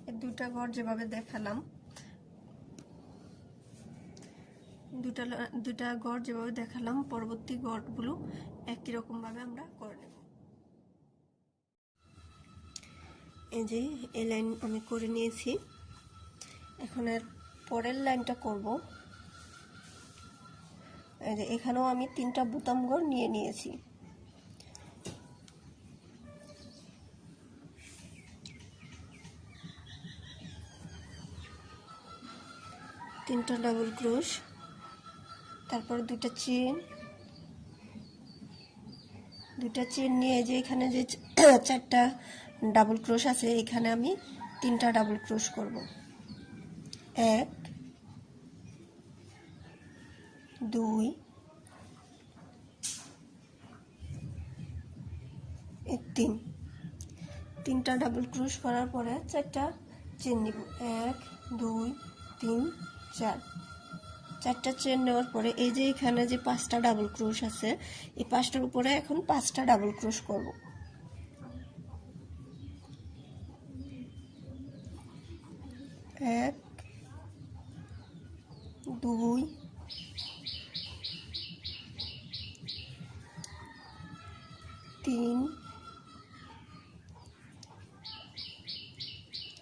এই দুটা ঘর যেভাবে দেখালাম, দুটা ঘর যেভাবে দেখালাম পরবর্তী ঘরগুলো একই রকম ভাবে আমরা করে নেব। এই যে এই লাইন আমি করে নিয়েছি, এখন এর পরের লাইনটা করব। এই যে এখানেও আমি 3টা বোতাম ঘর নিয়ে নিয়েছি। তিনটা ডাবল ক্রোশ, তারপর দুটা চেন নিয়ে যে এখানে যে 4টা ডাবল ক্রোশ আছে এখানে আমি 3টা ডাবল ক্রোশ করব। 1 2 3, 3টা ডাবল ক্রোশ করার পরে 4টা চেন নিব। 1 2 3 4, 4টা চেন নেওয়ার পরে এই যে এখানে যে 5টা ডাবল ক্রোশ আছে এই 5টার উপরে এখন 5টা ডাবল ক্রোশ করব। 1 2 3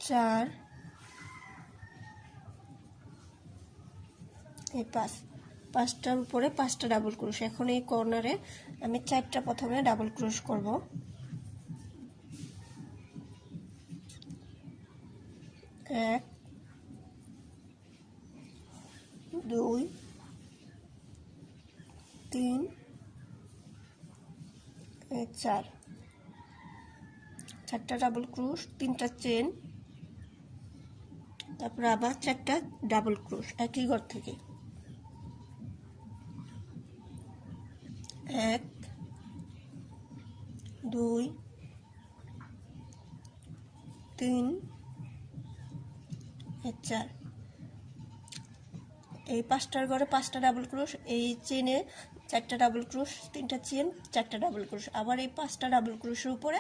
4 এই 5টার উপরে 5টা ডাবল ক্রোশ। এখন এই কর্নারে আমি 4টা প্রথমে ডাবল ক্রোশ করব। 1 2 3 4, 4টা ডাবল ক্রোশ, 3টা চেন, তারপর আবার 4টা ডাবল ক্রোশ একই ঘর থেকে। 1 2 3 4, এই 5টার ঘরে 5টা ডাবল ক্রোশ, এই চেনে 4টা ডাবল ক্রোশ, 3টা চেন, 4টা ডাবল ক্রোশ, আবার এই 5টা ডাবল ক্রোশের উপরে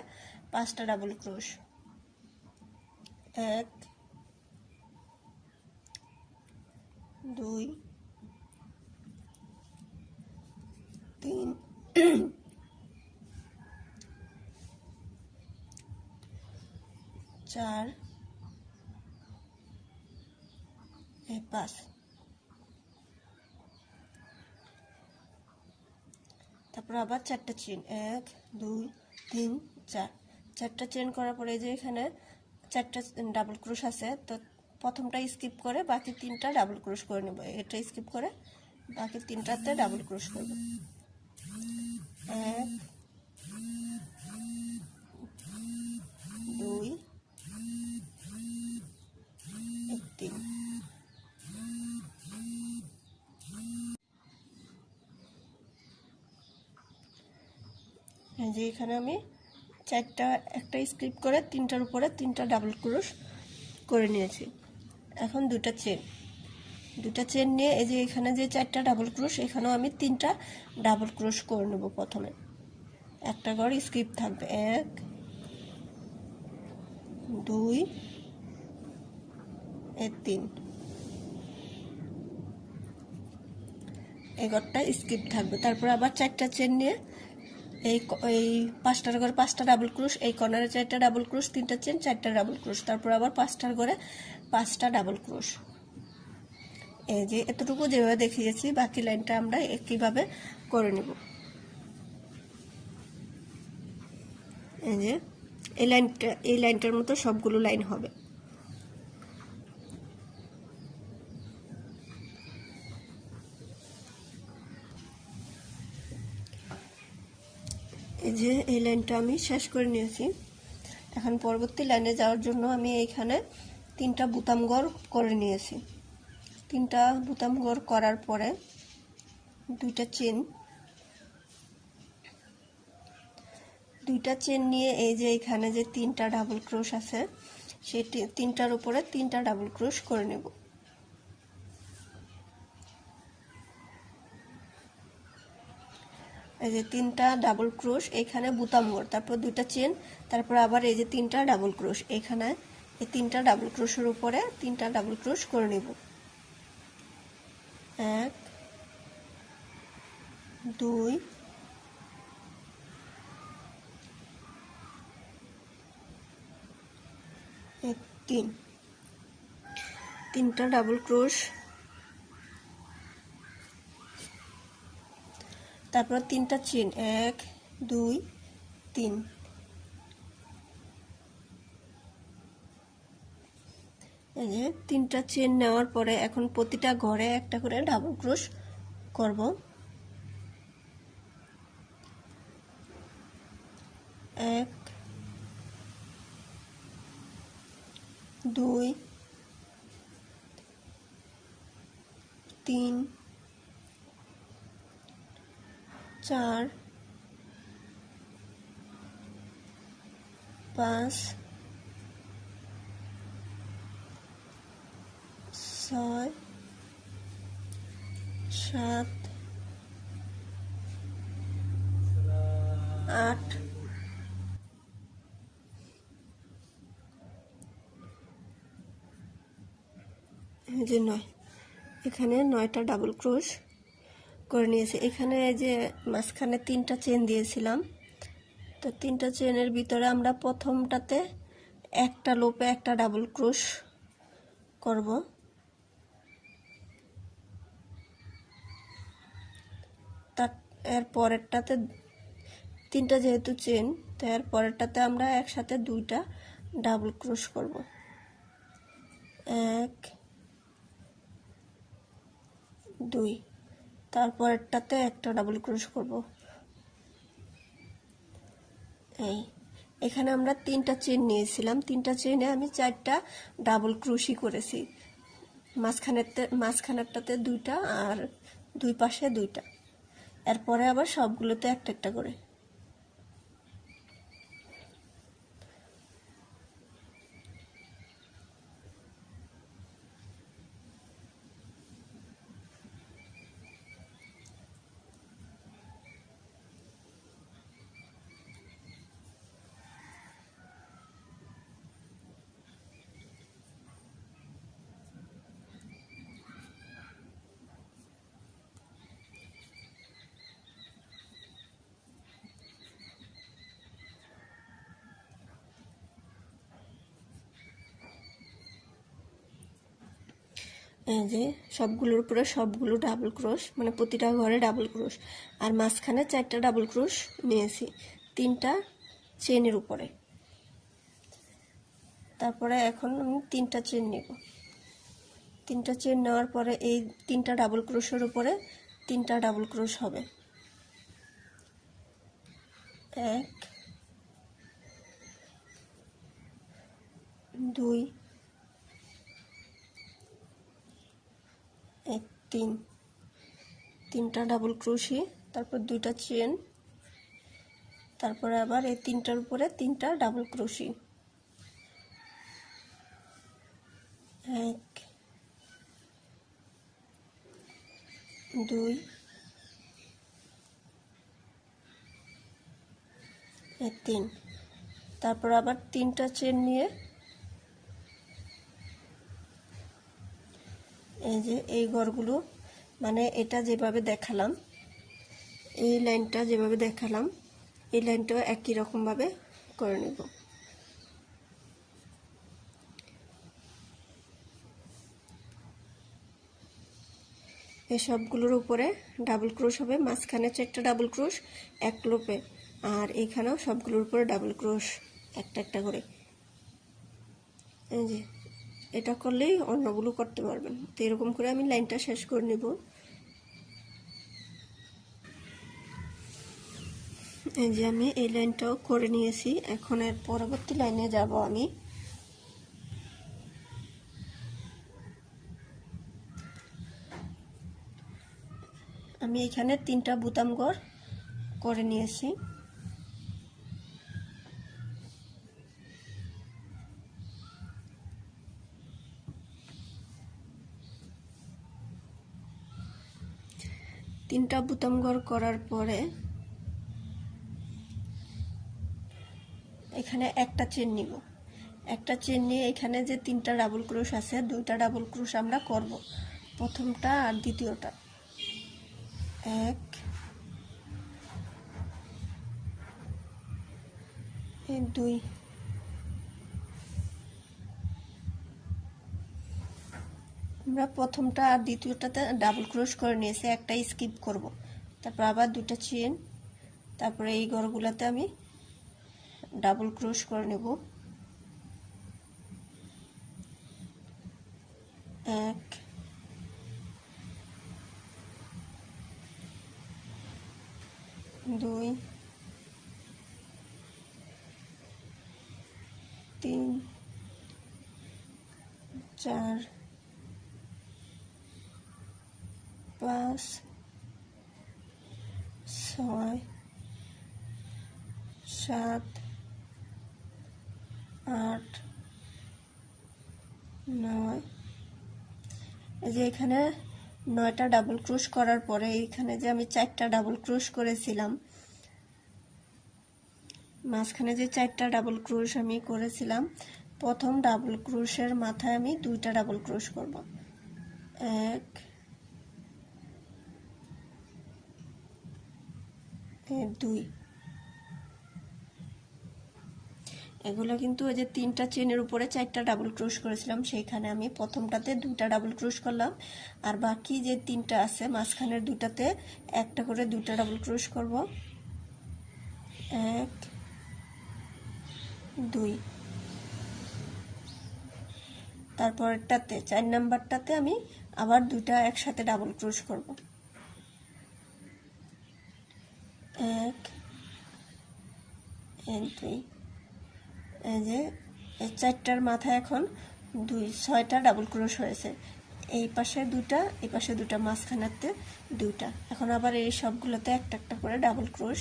5টা ডাবল ক্রোশ। 1 2 3 4 5, তারপর আবার 4টা চেন, 1 2 3 4, 4টা চেন করার পরে যে এখানে 4টা ডাবল ক্রোশ আছে, তো প্রথমটা স্কিপ করে বাকি 3টা ডাবল ক্রোশ করে নেব। এটা স্কিপ করে বাকি 3টাতে ডাবল ক্রোশ করব। 1 2 3, যে এখানে আমি চারটা একটা স্কিপ করে তিনটার উপরে তিনটা ডাবল ক্রোশ করে নিয়েছি। এখন দুটা চেন নিয়ে এই যে এখানে যে চারটা ডাবল ক্রোশ এখানেও আমি তিনটা ডাবল ক্রোশ করে নেব। প্রথমে একটা ঘর স্কিপ থাকবে, 1 2 3, এই ঘরটা স্কিপ থাকবে। তারপর আবার চারটা চেন নিয়ে এই পাঁচটার ঘরে পাঁচটা ডাবল ক্রোশ, এই কর্নারে চারটা ডাবল ক্রোশ, তিনটা চেন, চারটা ডাবল ক্রোশ, তারপর আবার পাঁচটার ঘরে পাঁচটা ডাবল ক্রোশ। এই যে এতটুকু যেভাবে দেখিয়েছি বাকি লাইনটা আমরা একইভাবে করে নেব। এই যে এই লাইনটার মতো সবগুলো লাইন হবে। এই যে এই লাইনটা আমি শেষ করে নিয়েছি। এখন পরবর্তী লাইনে যাওয়ার জন্য আমি এইখানে তিনটা বুতাম ঘর করে নিয়েছি। তিনটা বুতাম ঘর করার পরে দুইটা চেন নিয়ে এই যে এখানে যে তিনটা ডাবল ক্রোশ আছে সেই তিনটার উপরে তিনটা ডাবল ক্রোশ করে নেব। এই যে তিনটা ডাবল ক্রোশ এখানে বুতাম ঘর, তারপর দুইটা চেন, তারপর আবার এই যে তিনটা ডাবল ক্রোশ এখানে এই তিনটা ডাবল ক্রোশের উপরে তিনটা ডাবল ক্রোশ করে নেব। 1 2 3, তিনটা ডাবল ক্রোশ, তারপর তিনটা চেন, 1 2 3। এই যে তিনটা চেন নেওয়ার পরে এখন প্রতিটা ঘরে একটা করে ডাবল ক্রোশ করব। 1 2 3 4 5 6 7 8 যে 9, এখানে 9টা ডাবল ক্রোশ করে নিয়েছি। এখানে যে মাঝখানে তিনটা চেন দিয়েছিলাম, তো তিনটা চেনের ভিতরে আমরা প্রথমটাতে একটা লোপে একটা ডাবল ক্রোশ করব। তার এর পরেরটাতে তিনটা যেহেতু চেন, তো এর পরেরটাতে আমরা একসাথে দুইটা ডাবল ক্রোশ করব। 1 2, তারপরেরটাতে একটা ডাবল ক্রোশ করব। এখানে আমরা তিনটা চেন নিয়েছিলাম, তিনটা চেনে আমি চারটা ডাবল ক্রোশই করেছি। মাঝখানেরটাতে দুইটা আর দুই পাশে দুইটা, এরপরে আবার সবগুলোতে একটা একটা করে। এই যে সবগুলোর উপরে সবগুলো ডাবল ক্রোশ, মানে প্রতিটা ঘরে ডাবল ক্রোশ, আর মাঝখানে চারটা ডাবল ক্রোশ নিয়েছি তিনটা চেনের উপরে। তারপরে এখন আমি তিনটা চেন নেব। তিনটা চেন নেওয়ার পরে এই তিনটা ডাবল ক্রোশের উপরে তিনটা ডাবল ক্রোশ হবে। 1 2 3, তিনটা ডাবল ক্রোশি, তারপর দুইটা চেন, তারপরে আবার এই তিনটার উপরে তিনটা ডাবল ক্রোশি, 1 2 3। তারপর আবার তিনটা চেন নিয়ে এই যে এই ঘরগুলো মানে এটা যেভাবে দেখালাম, এই লাইনটা যেভাবে দেখালাম এই লাইনটাও একই রকমভাবে করে নেব। এই সবগুলোর উপরে ডাবল ক্রোশ হবে, মাঝখানে 4টা ডাবল ক্রোশ এক লোপে, আর এইখানেও সবগুলোর উপরে ডাবল ক্রোশ একটা একটা করে। এই যে এটা করলেই অন্যগুলো করতে পারবেন। তো এরকম করে আমি লাইনটা শেষ করে নেব। এই যে আমি এই লাইনটাও করে নিয়েছি, এখন এর পরবর্তী লাইনে যাব আমি। আমি এখানে 3টা বোতাম ঘর করে নিয়েছি। তিনটা বোতাম ঘর করার পরে এখানে একটা চেন নিব, একটা চেন নিয়ে এখানে যে 3টা ডাবল ক্রোশ আছে 2টা ডাবল ক্রোশ আমরা করব, প্রথমটা আর দ্বিতীয়টা। 1 2। আমরা প্রথমটা আর দ্বিতীয়টাতে ডাবল ক্রোশ করে নিয়েছি, একটা স্কিপ করব, তারপর আবার 2টা চেন, তারপরে এই ঘরগুলোতে আমি ডাবল ক্রোশ করে নেব। 1 2 3 4 5 6 7 8 9। এই যে এখানে 9টা ডাবল ক্রোশ করার পরে এখানে যে আমি 4টা ডাবল ক্রোশ করেছিলাম, মাঝখানে যে 4টা ডাবল ক্রোশ আমি করেছিলাম, প্রথম ডাবল ক্রোশের মাথায় আমি 2টা ডাবল ক্রোশ করব। 1 2। এগুলো কিন্তু ওই যে 3টা চেনের উপরে 4টা ডাবল ক্রোশ করেছিলাম, সেইখানে আমি প্রথমটাতে 2টা ডাবল ক্রোশ করলাম, আর বাকি যে 3টা আছে মাঝখানের 2টাতে একটা করে 2টা ডাবল ক্রোশ করব। 1 2। তারপরটাতে 4 নাম্বারটাতে আমি আবার 2টা একসাথে ডাবল ক্রোশ করব। 1 2। এই যে এই 4টার মাথায় এখন 6টা ডাবল ক্রোশ হয়েছে, এই পাশে 2টা এই পাশে 2টা, মাঝখানেতে 2টা। এখন আবার এই সবগুলোতে একটা একটা করে ডাবল ক্রোশ।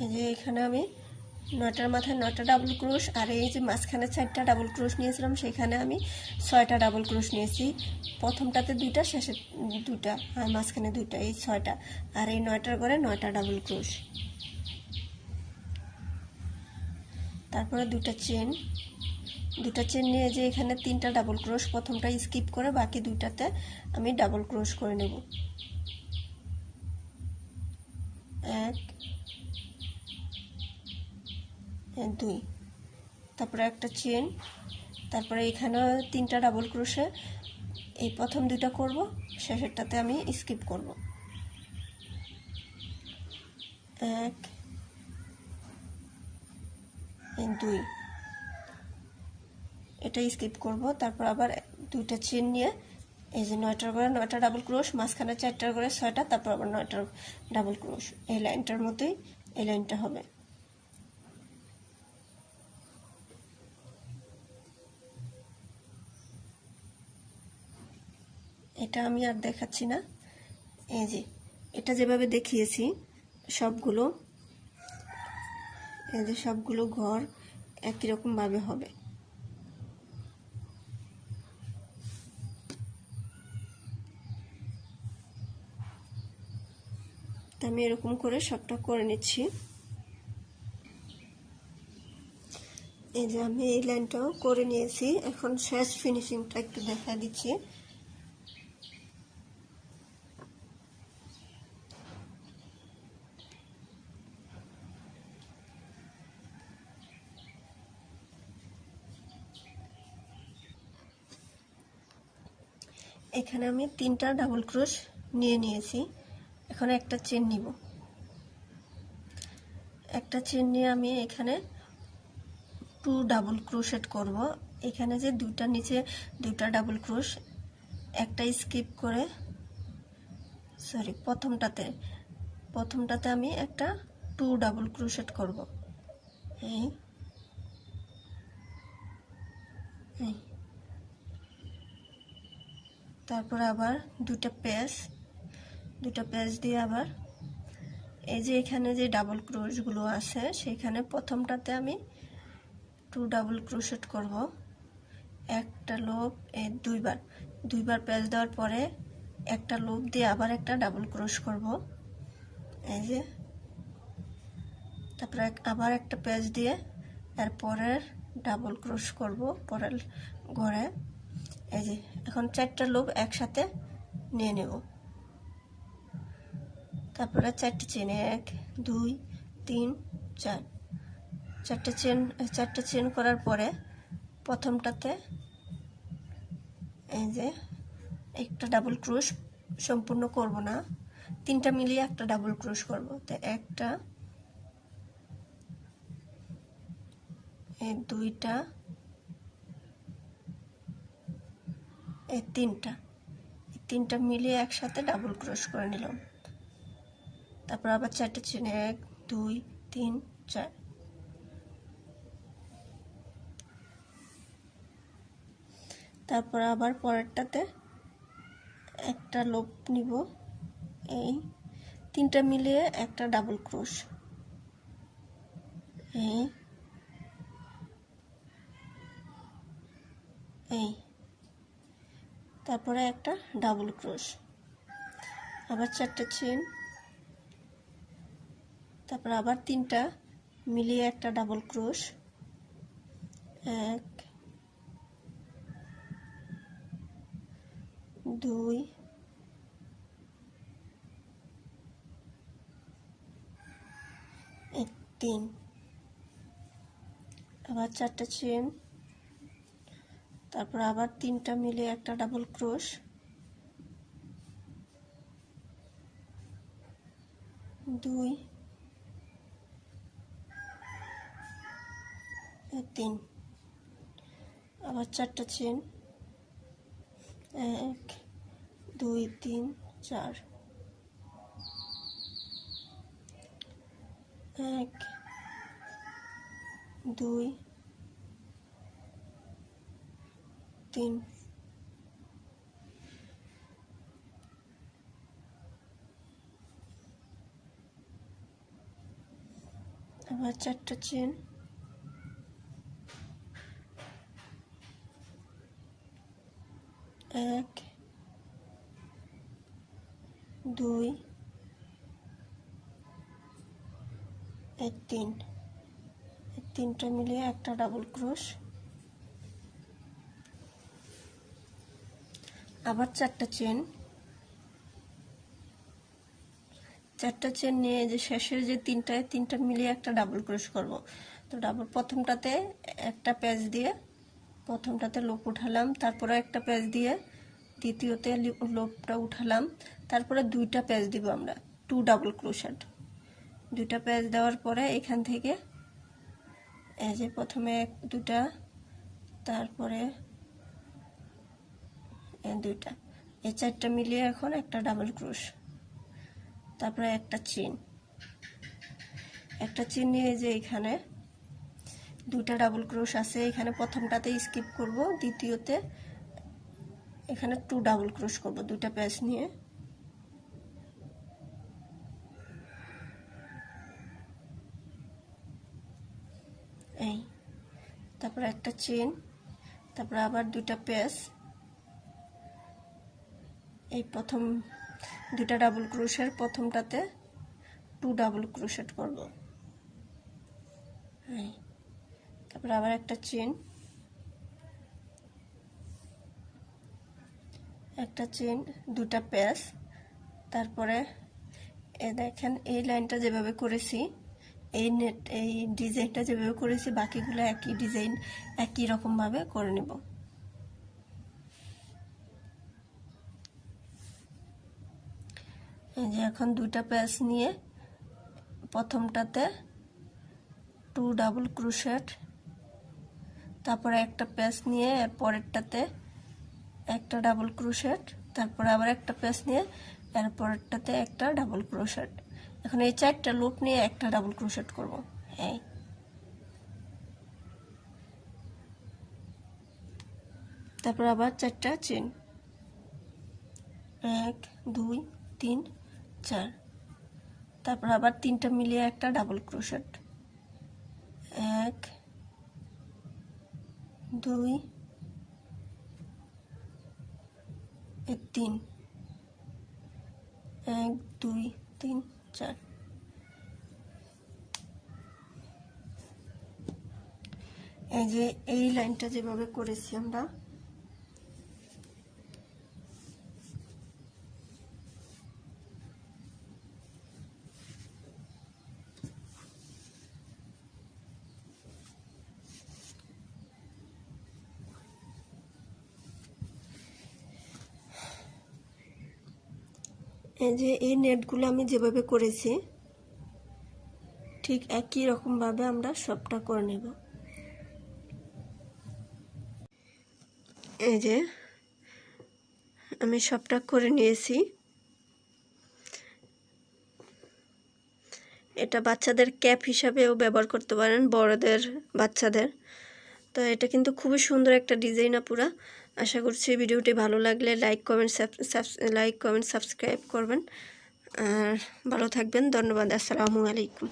এই যে এখানে আমি 9টার মাথায় 9টা ডাবল ক্রোশ, আর এই যে মাঝখানে 4টা ডাবল ক্রোশ নিয়েছিলাম সেখানে আমি 6টা ডাবল ক্রোশ নিয়েছি, প্রথমটাতে 2টা, শেষে 2টা, আর মাঝখানে 2টা, এই 6টা, আর এই 9টার ঘরে 9টা ডাবল ক্রোশ। তারপরে 2টা চেন, 2টা চেন নিয়ে যে এখানে 3টা ডাবল ক্রোশ, প্রথমটা স্কিপ করে বাকি 2টাতে আমি ডাবল ক্রোশ করে নেব। 1 2, তারপরে একটা চেন, তারপরে এখানে 3টা ডাবল ক্রোশে, এই প্রথম 2টা করব, শেষেরটাতে আমি স্কিপ করব। 1, 2, এটা স্কিপ করব। তারপর আবার 2টা চেন নিয়ে এই যে 9টার করে 9টা ডাবল ক্রোশ, মাঝখানে 4টার করে 6টা, তারপর আবার 9টার ডাবল ক্রোশ। এই লাইনটার মতোই এই লাইনটা হবে। এটা আমি আর দেখাচ্ছি না, এই যে এটা যেভাবে দেখিয়েছি সবগুলো, এই যে সবগুলো ঘর একই রকম ভাবে হবে। আমি এরকম করে সবটা করে নিচ্ছি। এই যে আমি এই লাইনটাও করে নিয়েছি, এখন শেষ ফিনিশিংটা একটু দেখা দিচ্ছি। এখানে আমি 3টা ডাবল ক্রোশ নিয়ে নিয়েছি, এখন একটা চেন নিব। একটা চেন নিয়ে আমি এখানে 2 ডাবল ক্রোশেট করব। এখানে যে 2টা নিচে 2টা ডাবল ক্রোশ, একটা স্কিপ করে, সরি প্রথমটাতে আমি একটা 2 ডাবল ক্রোশেট করব। এই তারপর আবার 2টা পেঁচ দিয়ে আবার এই যে এখানে যে ডাবল ক্রোশগুলো আছে সেখানে প্রথমটাতে আমি 2 ডাবল ক্রোশেট করব। একটা লুপ, এই দুইবার পেঁচ দেওয়ার পরে একটা লুপ দিয়ে আবার একটা ডাবল ক্রোশ করব, এই যে, তারপরে আবার একটা পেঁচ দিয়ে এরপরে ডাবল ক্রোশ করব পরের ঘরে। এই যে এখন 4টা লুপ একসাথে নিয়ে নেব। তারপরে 4টে চেন, 1, 2, 3, 4, 4টে চেন করার পরে প্রথমটাতে এই যে একটা ডাবল ক্রোশ সম্পূর্ণ করব না, 3টা মিলিয়ে একটা ডাবল ক্রোশ করব। তো একটা, এই 2টা, এই 3টা মিলিয়ে একসাথে ডাবল ক্রোশ করে নিলাম। তারপর আবার 4টে চেন, 1, 2, 3, 4। তারপর আবার পরেরটাতে একটা লুপ নিব, এই 3টা মিলিয়ে একটা ডাবল ক্রোশ, এই তারপরে একটা ডাবল ক্রোশ, আবার 4টে চেন, তারপর আবার 3টা মিলিয়ে একটা ডাবল ক্রোশ, 1, 2, 3, আবার 4টে চেন, তারপর আবার 3টা মিলিয়ে একটা ডাবল ক্রোশ, 2, 3, আবার 4টে চেন, 1, 2, 3, 4, 1, 2, 3, আবার 4টে চেন, 1, 2, 3, 3টা মিলিয়ে একটা ডাবল ক্রোশ, আবার 4টা চেন নিয়ে যে শেষের যে 3টা মিলিয়ে একটা ডাবল ক্রোশ করব। তো ডাবল প্রথমটাতে একটা পেঁচ দিয়ে প্রথমটাতে লোপ উঠালাম, তারপরে একটা পেঁচ দিয়ে দ্বিতীয়তে লোপটা উঠালাম, তারপরে দুইটা পেঁচ দিব আমরা, 2 ডাবল ক্রোশেট। দুইটা পেঁচ দেওয়ার পরে এখান থেকে এই যে প্রথমে দুটা, তারপরে দুইটা, এই চারটা মিলিয়ে এখন একটা ডাবল ক্রোশ, তারপরে একটা চেন নিয়ে যে এখানে দুটা ডাবল ক্রোশ আছে, এখানে প্রথমটাতে স্কিপ করব, দ্বিতীয়তে এখানে 2 ডাবল ক্রোশ করব দুইটা পেঁচ নিয়ে। এই তারপরে একটা চেন, তারপরে আবার দুইটা পেঁচ, এই প্রথম দুইটা ডাবল ক্রোশের প্রথমটাতে 2 ডাবল ক্রোশেট করব। তারপরে আবার একটা চেন, দুটা পেঁচ, তারপরে দেখেন এই লাইনটা যেভাবে করেছি, এই ডিজাইনটা যেভাবে করেছি বাকিগুলো একই ডিজাইন একই রকম ভাবে করে নেব। এই যে এখন দুইটা পেঁচ নিয়ে প্রথমটাতে 2 ডাবল ক্রোশেট, তারপরে একটা পেঁচ নিয়ে এর পরেরটাতে একটা ডাবল ক্রোশেট, তারপরে আবার একটা পেঁচ নিয়ে এর পরেরটাতে একটা ডাবল ক্রোশেট। এখন এই চারটা লুপ নিয়ে একটা ডাবল ক্রোশেট করব। এই তারপর আবার চারটা চেন, 1 2 3 4, তারপর আবার তিনটা মিলিয়ে একটা ডাবল ক্রোশেট, 1 2 3, 1 2 3 4। এই যে এই লাইনটা যেভাবে করেছি আমরা, এই যে এই নেটগুলো আমি যেভাবে করেছি ঠিক একই রকম ভাবে আমরা সবটা করে নেব। এই যে আমি সবটা করে নিয়েছি। এটা বাচ্চাদের ক্যাপ হিসাবেও ব্যবহার করতে পারেন, বড়দের বাচ্চাদের। তো এটা কিন্তু খুবই সুন্দর একটা ডিজাইন আপুরা। আশা করছি ভিডিওটি ভালো লাগলে লাইক কমেন্ট সাবস্ক্রাইব করবেন। আর ভালো থাকবেন। ধন্যবাদ। আসসালামু আলাইকুম।